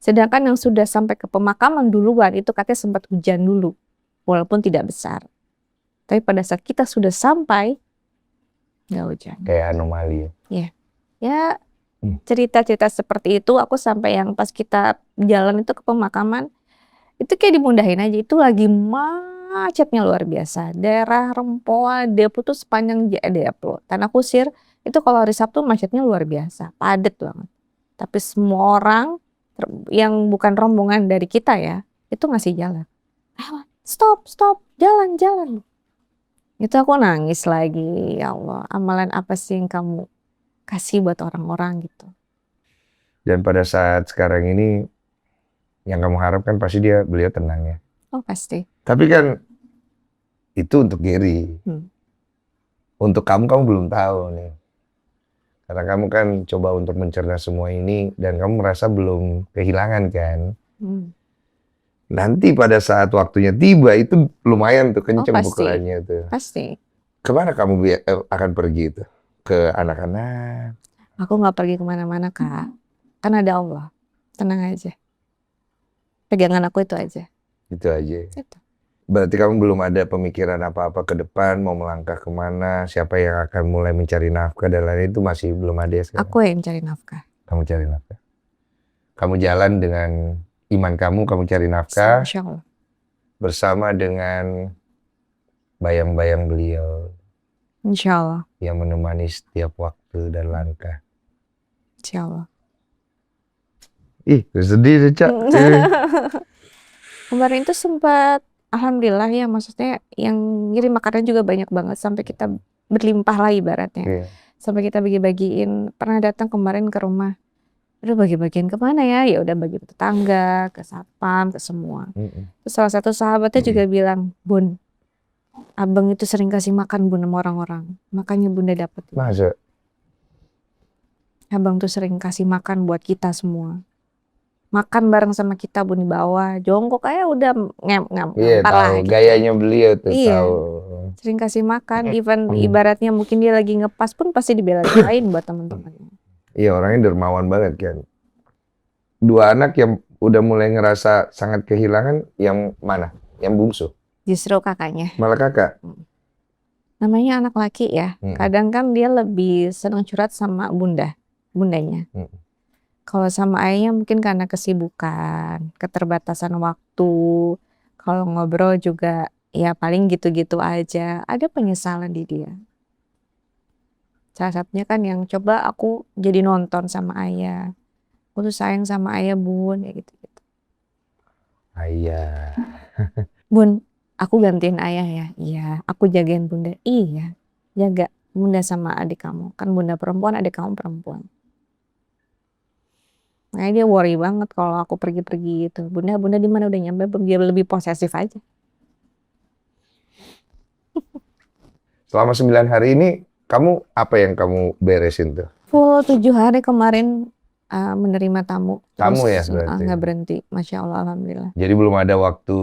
Sedangkan yang sudah sampai ke pemakaman duluan itu katanya sempat hujan dulu, walaupun tidak besar. Tapi pada saat kita sudah sampai nggak hujan. Kayak anomali. Ya cerita-cerita seperti itu aku sampai yang pas kita jalan itu ke pemakaman itu kayak dimudahin aja. Itu lagi macetnya luar biasa. Daerah Rempoa, Depok tuh sepanjang Depok, Tanah Kusir itu kalau hari Sabtu macetnya luar biasa, padat banget. Tapi semua orang yang bukan rombongan dari kita ya, itu ngasih jalan. Stop, jalan. Itu aku nangis lagi, ya Allah, amalan apa sih yang kamu kasih buat orang-orang gitu. Dan pada saat sekarang ini, yang kamu harapkan pasti beliau tenang ya. Oh pasti. Tapi kan itu untuk Gary. Untuk kamu belum tahu nih. Karena kamu kan coba untuk mencerna semua ini dan kamu merasa belum kehilangan kan. Nanti pada saat waktunya tiba itu lumayan tuh kenceng pukulannya tuh. Pasti. Kemana kamu akan pergi itu? Ke anak-anak? Aku nggak pergi kemana-mana Kak. Kan ada Allah. Tenang aja. Pegangan aku itu aja. Itu aja. Itu. Berarti kamu belum ada pemikiran apa-apa ke depan, mau melangkah kemana, siapa yang akan mulai mencari nafkah dan lain itu masih belum ada ya sekarang? Aku yang cari nafkah. Kamu cari nafkah. Kamu jalan dengan iman kamu cari nafkah. Insya Allah. Bersama dengan bayang-bayang beliau. Insya Allah. Yang menemani setiap waktu dan langkah. Insya Allah. Ih, sedih deh, Cak. Kemarin itu sempat, alhamdulillah ya, maksudnya yang ngirim makanan juga banyak banget sampai kita berlimpah lah ibaratnya. Sampai kita bagi-bagiin. Pernah datang kemarin ke rumah. Udah bagi-bagiin kemana ya? Ya udah bagi tetangga, ke satpam, ke semua. Terus salah satu sahabatnya juga bilang, Bun, abang itu sering kasih makan Bun sama orang-orang. Makanya Bunda dapat. Masa? Abang tuh sering kasih makan buat kita semua. Makan bareng sama kita Bun di bawah, jongkok kayak udah ngam. Iya tahu, gitu. Gayanya beliau tuh tahu. Sering kasih makan, even ibaratnya mungkin dia lagi ngepas pun pasti dibelain buat teman-temannya. Iya, orangnya dermawan banget kan. Dua anak yang udah mulai ngerasa sangat kehilangan, yang mana? Yang bungsu? Justru kakaknya. Malah kakak? Namanya anak laki ya. Kadang kan dia lebih senang curhat sama bundanya. Kalau sama ayahnya mungkin karena kesibukan, keterbatasan waktu. Kalau ngobrol juga ya paling gitu-gitu aja. Ada penyesalan di dia. Salah satunya kan yang coba aku jadi nonton sama ayah. Aku tuh sayang sama ayah Bun, ya gitu-gitu. Ayah. Bun, aku gantiin ayah ya. Iya, aku jagain Bunda. Iya, jaga Bunda sama adik kamu. Kan Bunda perempuan, adik kamu perempuan. Nah dia worry banget kalau aku pergi-pergi gitu. Bunda di mana udah nyampe? Dia lebih posesif aja. Selama 9 hari ini, kamu apa yang kamu beresin tuh? Full 7 hari kemarin menerima tamu. Tamu ya berarti? Nggak berhenti, Masya Allah, Alhamdulillah. Jadi belum ada waktu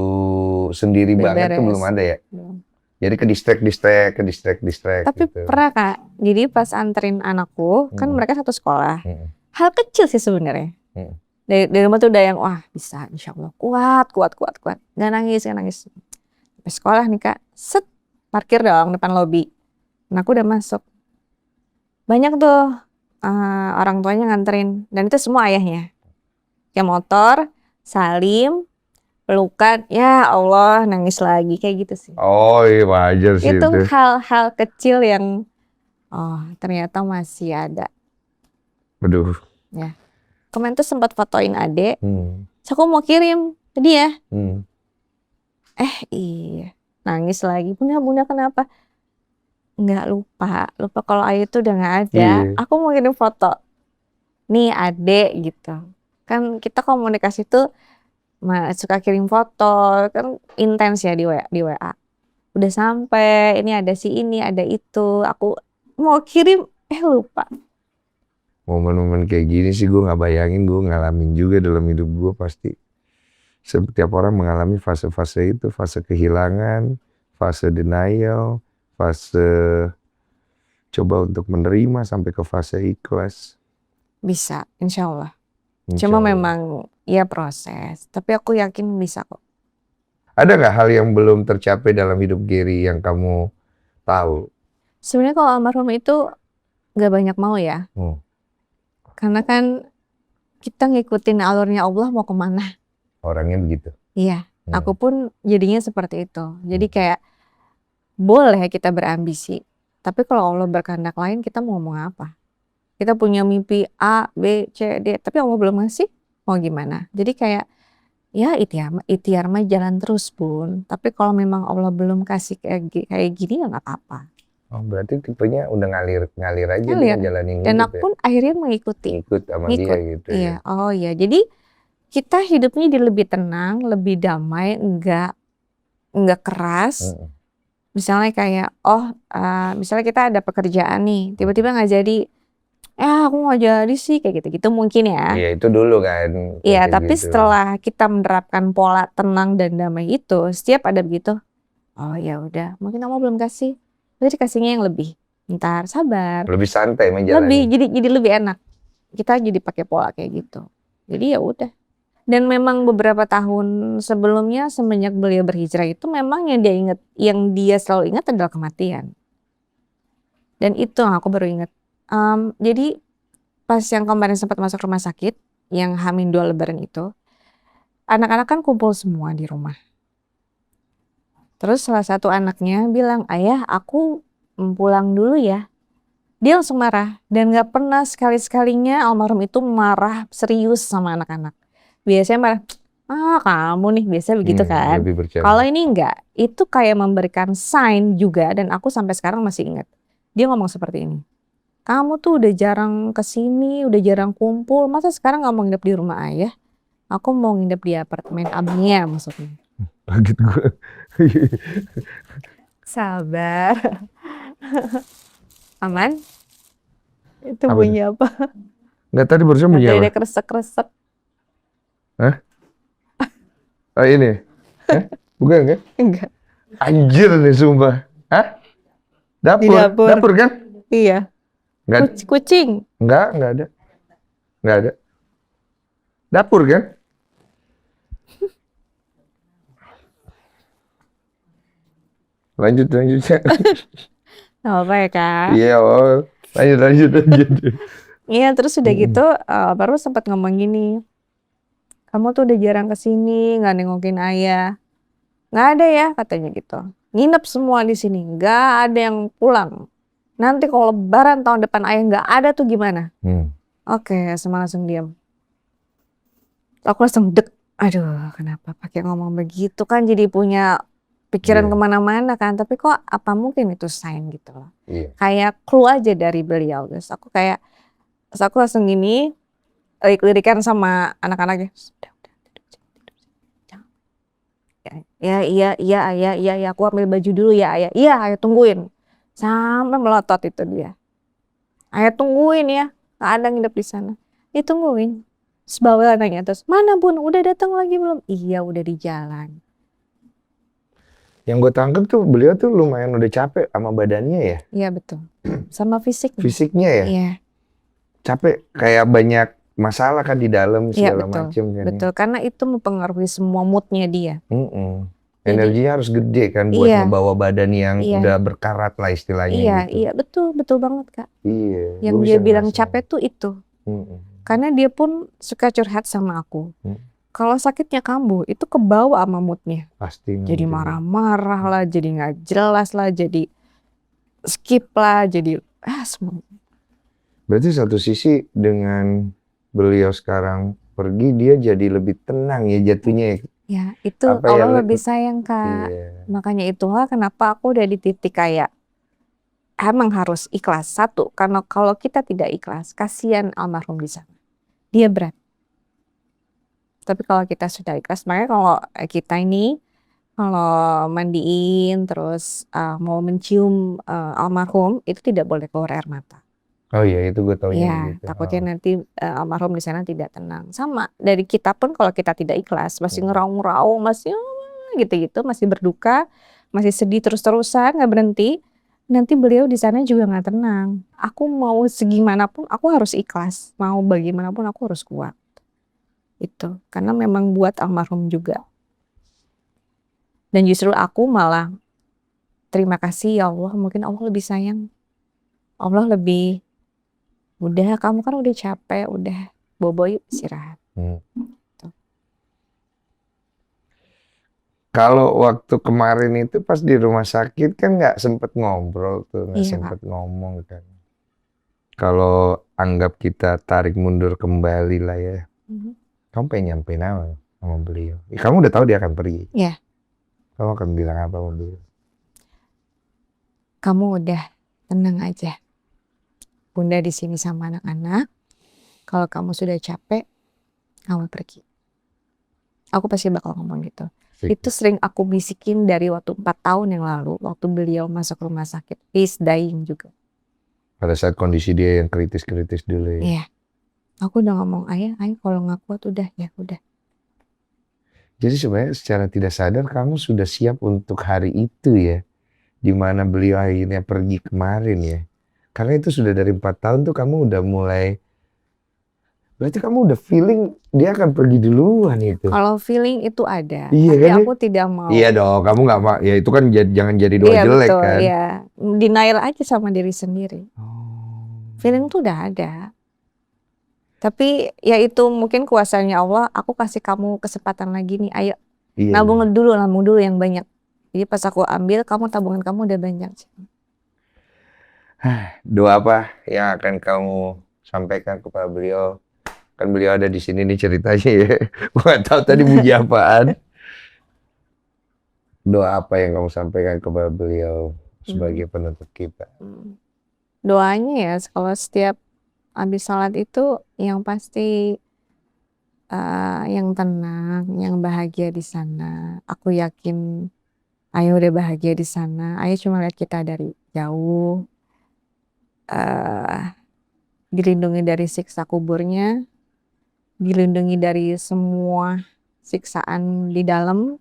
sendiri banget tuh belum ada ya? Belum. Jadi ke distract. Tapi gitu. pernah Kak, jadi pas anterin anakku, kan mereka satu sekolah. Hal kecil sih sebenarnya. Dari rumah tuh udah yang wah bisa, Insya Allah kuat. Nggak nangis. Sampai sekolah nih Kak, parkir dong depan lobi. Nah aku udah masuk. Banyak tuh orang tuanya nganterin dan itu semua ayahnya. Kayak motor, salim, pelukan, ya Allah nangis lagi kayak gitu sih. Oh iya wajar sih Itu itu. hal-hal kecil yang ternyata masih ada Aduh. ya. Kemarin tuh sempat fotoin adek, Hmm. terus aku mau kirim ke dia. Hmm. Iya, nangis lagi. Bunda kenapa? Nggak lupa kalau Ayu tuh udah nggak ada. Iya. Aku mau kirim foto. Nih adek gitu. Kan kita komunikasi tuh suka kirim foto, kan intens ya di WA. Udah sampai, ini ada si ini, ada itu. Aku mau kirim, lupa. Momen-momen kayak gini sih gue nggak bayangin, gue ngalamin juga dalam hidup gue pasti. Setiap orang mengalami fase-fase itu, fase kehilangan, fase denial, fase coba untuk menerima sampai ke fase ikhlas. Bisa, insya Allah. Insya Cuma Allah. memang ya proses, tapi aku yakin bisa kok. Ada nggak hal yang belum tercapai dalam hidup Gary yang kamu tahu? Sebenarnya kalau almarhum itu nggak banyak mau ya, karena kan kita ngikutin alurnya Allah mau kemana. Orangnya begitu. Iya, aku pun jadinya seperti itu. Jadi kayak boleh kita berambisi, tapi kalau Allah berkehendak lain kita mau ngomong apa? Kita punya mimpi A, B, C, D, tapi Allah belum ngasih, mau gimana? Jadi kayak ya ikhtiar mah jalan terus Bun. Tapi kalau memang Allah belum kasih kayak gini ya nggak apa-apa. Oh berarti tipenya udah ngalir aja dia Ngalir. jalanin Dan hidup aku pun akhirnya mengikuti. Ikut sama dia gitu Iya, ya. oh iya. Jadi kita hidupnya jadi lebih tenang, lebih damai, enggak keras. Misalnya kayak misalnya kita ada pekerjaan nih, tiba-tiba nggak jadi, aku nggak jadi sih kayak gitu-gitu mungkin ya. Iya itu dulu kan. Iya, kayak tapi gitu. setelah kita menerapkan pola tenang dan damai itu, setiap ada begitu, oh ya udah, mungkin Allah belum kasih, jadi kasihnya yang lebih. Ntar sabar. Lebih santai menjalani. Jadi lebih enak. Kita jadi pakai pola kayak gitu. Jadi ya udah. Dan memang beberapa tahun sebelumnya semenjak beliau berhijrah itu memang yang dia selalu ingat adalah kematian. Dan itu yang aku baru ingat. Jadi pas yang kemarin sempat masuk rumah sakit, yang H-2 Lebaran itu, anak-anak kan kumpul semua di rumah. Terus salah satu anaknya bilang, ayah aku pulang dulu ya. Dia langsung marah dan gak pernah sekali-sekalinya almarhum itu marah serius sama anak-anak. Biasanya marah, kamu nih, biasanya begitu kan. Kalau ini enggak, itu kayak memberikan sign juga dan aku sampai sekarang masih ingat. Dia ngomong seperti ini, kamu tuh udah jarang kesini, udah jarang kumpul, masa sekarang gak mau nginep di rumah ayah? Aku mau nginep di apartemen abangnya maksudnya. Kaget gue. Sabar. Aman? Itu bunyi apa? Nggak, tadi barusan bunyi apa? Ada kresek-kresek. Hah? Oh ini? Bukan kan? Enggak. Anjir nih sumpah. Hah? Di dapur. Dapur kan? Iya. Kucing. Enggak ada. Enggak ada. Dapur kan? Lanjut. Gak apa ya kak? Iya, lanjut. Iya, terus udah gitu baru sempat ngomong gini, kamu tuh udah jarang kesini, nggak nengokin ayah. Nggak ada ya katanya gitu. Nginep semua di sini, nggak ada yang pulang. Nanti kalau Lebaran tahun depan ayah nggak ada tuh gimana? Oke, langsung diam. Aku langsung dek, aduh kenapa pakai ngomong begitu, kan jadi punya pikiran kemana-mana kan. Tapi kok apa mungkin itu sign gitu loh. Kayak clue aja dari beliau. Terus aku langsung gini, lirik-lirikan sama anak-anaknya. Iya, aku ambil baju dulu ya ayah. Iya, ayah tungguin. Sampai melotot itu dia. Ayah tungguin ya, nggak ada nginep di sana. Ditungguin. Terus bawel nanya terus, mana Bun, udah datang lagi belum? Iya, udah di jalan. Yang gue tangkap tuh beliau tuh lumayan udah capek sama badannya ya. Iya betul. Sama fisiknya. Fisiknya ya. Iya. Capek, kayak banyak masalah kan di dalam segala macam kan. Betul, karena itu mempengaruhi semua moodnya dia. Energinya harus gede kan buat Iya. ngebawa badan yang Iya. udah berkarat lah istilahnya Iya, gitu. iya betul banget Kak. Iya. Yang gua dia bisa bilang ngerasain. capek tuh itu. Mm-mm. Karena dia pun suka curhat sama aku. Mm. Kalau sakitnya kambuh, itu kebawa sama moodnya. Pasti Jadi nanti. marah-marah lah, jadi nggak jelas lah, jadi skip lah, jadi semua. Berarti satu sisi dengan beliau sekarang pergi, dia jadi lebih tenang ya jatuhnya ya. Ya, itu Apa ya, Allah lebih sayang Kak. Iya. Makanya itulah kenapa aku udah di titik kayak emang harus ikhlas. Satu, karena kalau kita tidak ikhlas, kasihan almarhum di sana. Dia berat. Tapi kalau kita sudah ikhlas, makanya kalau kita ini kalau mandiin terus mau mencium almarhum itu tidak boleh keluar air mata. Oh iya, itu gue taunya Ya, begitu. takutnya nanti almarhum di sana tidak tenang. Sama dari kita pun kalau kita tidak ikhlas, masih ngeraung-ngeraung, masih gitu-gitu, masih berduka, masih sedih terus-terusan, nggak berhenti. Nanti beliau di sana juga nggak tenang. Aku mau segimanapun, aku harus ikhlas. Mau bagaimanapun aku harus kuat. Itu karena memang buat almarhum juga. Dan justru aku malah terima kasih ya Allah, mungkin Allah lebih sayang. Allah lebih, udah kamu kan udah capek, udah bobo yuk istirahat. Kalau waktu kemarin itu pas di rumah sakit kan nggak sempet ngobrol tuh, nggak Iya, sempet ngomong kan. Kalau anggap kita tarik mundur kembali lah ya, kamu pengen nyampein apa sama beliau? Ya, kamu udah tahu dia akan pergi. Iya. Kamu akan bilang apa sama beliau? Kamu udah tenang aja. Bunda di sini sama anak-anak. Kalau kamu sudah capek, kamu pergi. Aku pasti bakal ngomong gitu. Itu sering aku bisikin dari waktu 4 tahun yang lalu, waktu beliau masuk rumah sakit. He's dying juga. Pada saat kondisi dia yang kritis-kritis dulu ya. Iya. Aku udah ngomong, ayah kalau nggak kuat udah ya udah. Jadi sebenarnya secara tidak sadar kamu sudah siap untuk hari itu ya. Di mana beliau akhirnya pergi kemarin ya. Karena itu sudah dari 4 tahun tuh kamu udah mulai. Berarti kamu udah feeling dia akan pergi duluan itu. Kalau feeling itu ada, Iya, tapi kan? aku tidak mau. Iya dong, kamu nggak mau. Ya itu kan jangan jadi doa Iya jelek betul, kan. iya. Denial aja sama diri sendiri. Oh. Feeling tuh udah ada. Tapi ya itu mungkin kuasanya Allah, aku kasih kamu kesempatan lagi nih, ayo. Iya, Nabung dulu yang banyak. Jadi pas aku ambil, tabungan kamu udah banyak. Doa apa yang akan kamu sampaikan kepada beliau? Kan beliau ada di sini nih ceritanya ya. Gua nggak tahu tadi puji apaan. Doa apa yang kamu sampaikan kepada beliau sebagai penutup kita? Doanya ya, kalau setiap habis sholat itu yang pasti yang tenang, yang bahagia di sana. Aku yakin Ayah udah bahagia di sana. Ayah cuma lihat kita dari jauh. Dilindungi dari siksa kuburnya, dilindungi dari semua siksaan di dalam.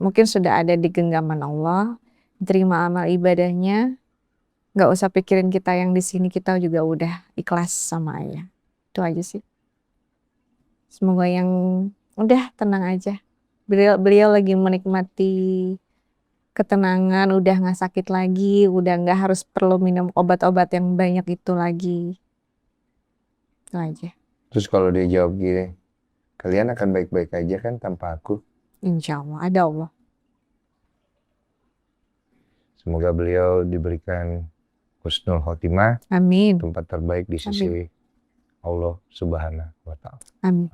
Mungkin sudah ada di genggaman Allah, terima amal ibadahnya, nggak usah pikirin kita yang di sini, kita juga udah ikhlas sama Ayah. Itu aja sih. Semoga yang udah tenang aja. Beliau lagi menikmati ketenangan, udah nggak sakit lagi, udah nggak harus perlu minum obat-obat yang banyak itu lagi. Itu aja. Terus kalau dia jawab gini, kalian akan baik-baik aja kan tanpa aku? Insya Allah, ada Allah. Semoga beliau diberikan husnul khotimah, Amin. tempat terbaik di sisi Allah Subhanahu wa Ta'ala. Amin.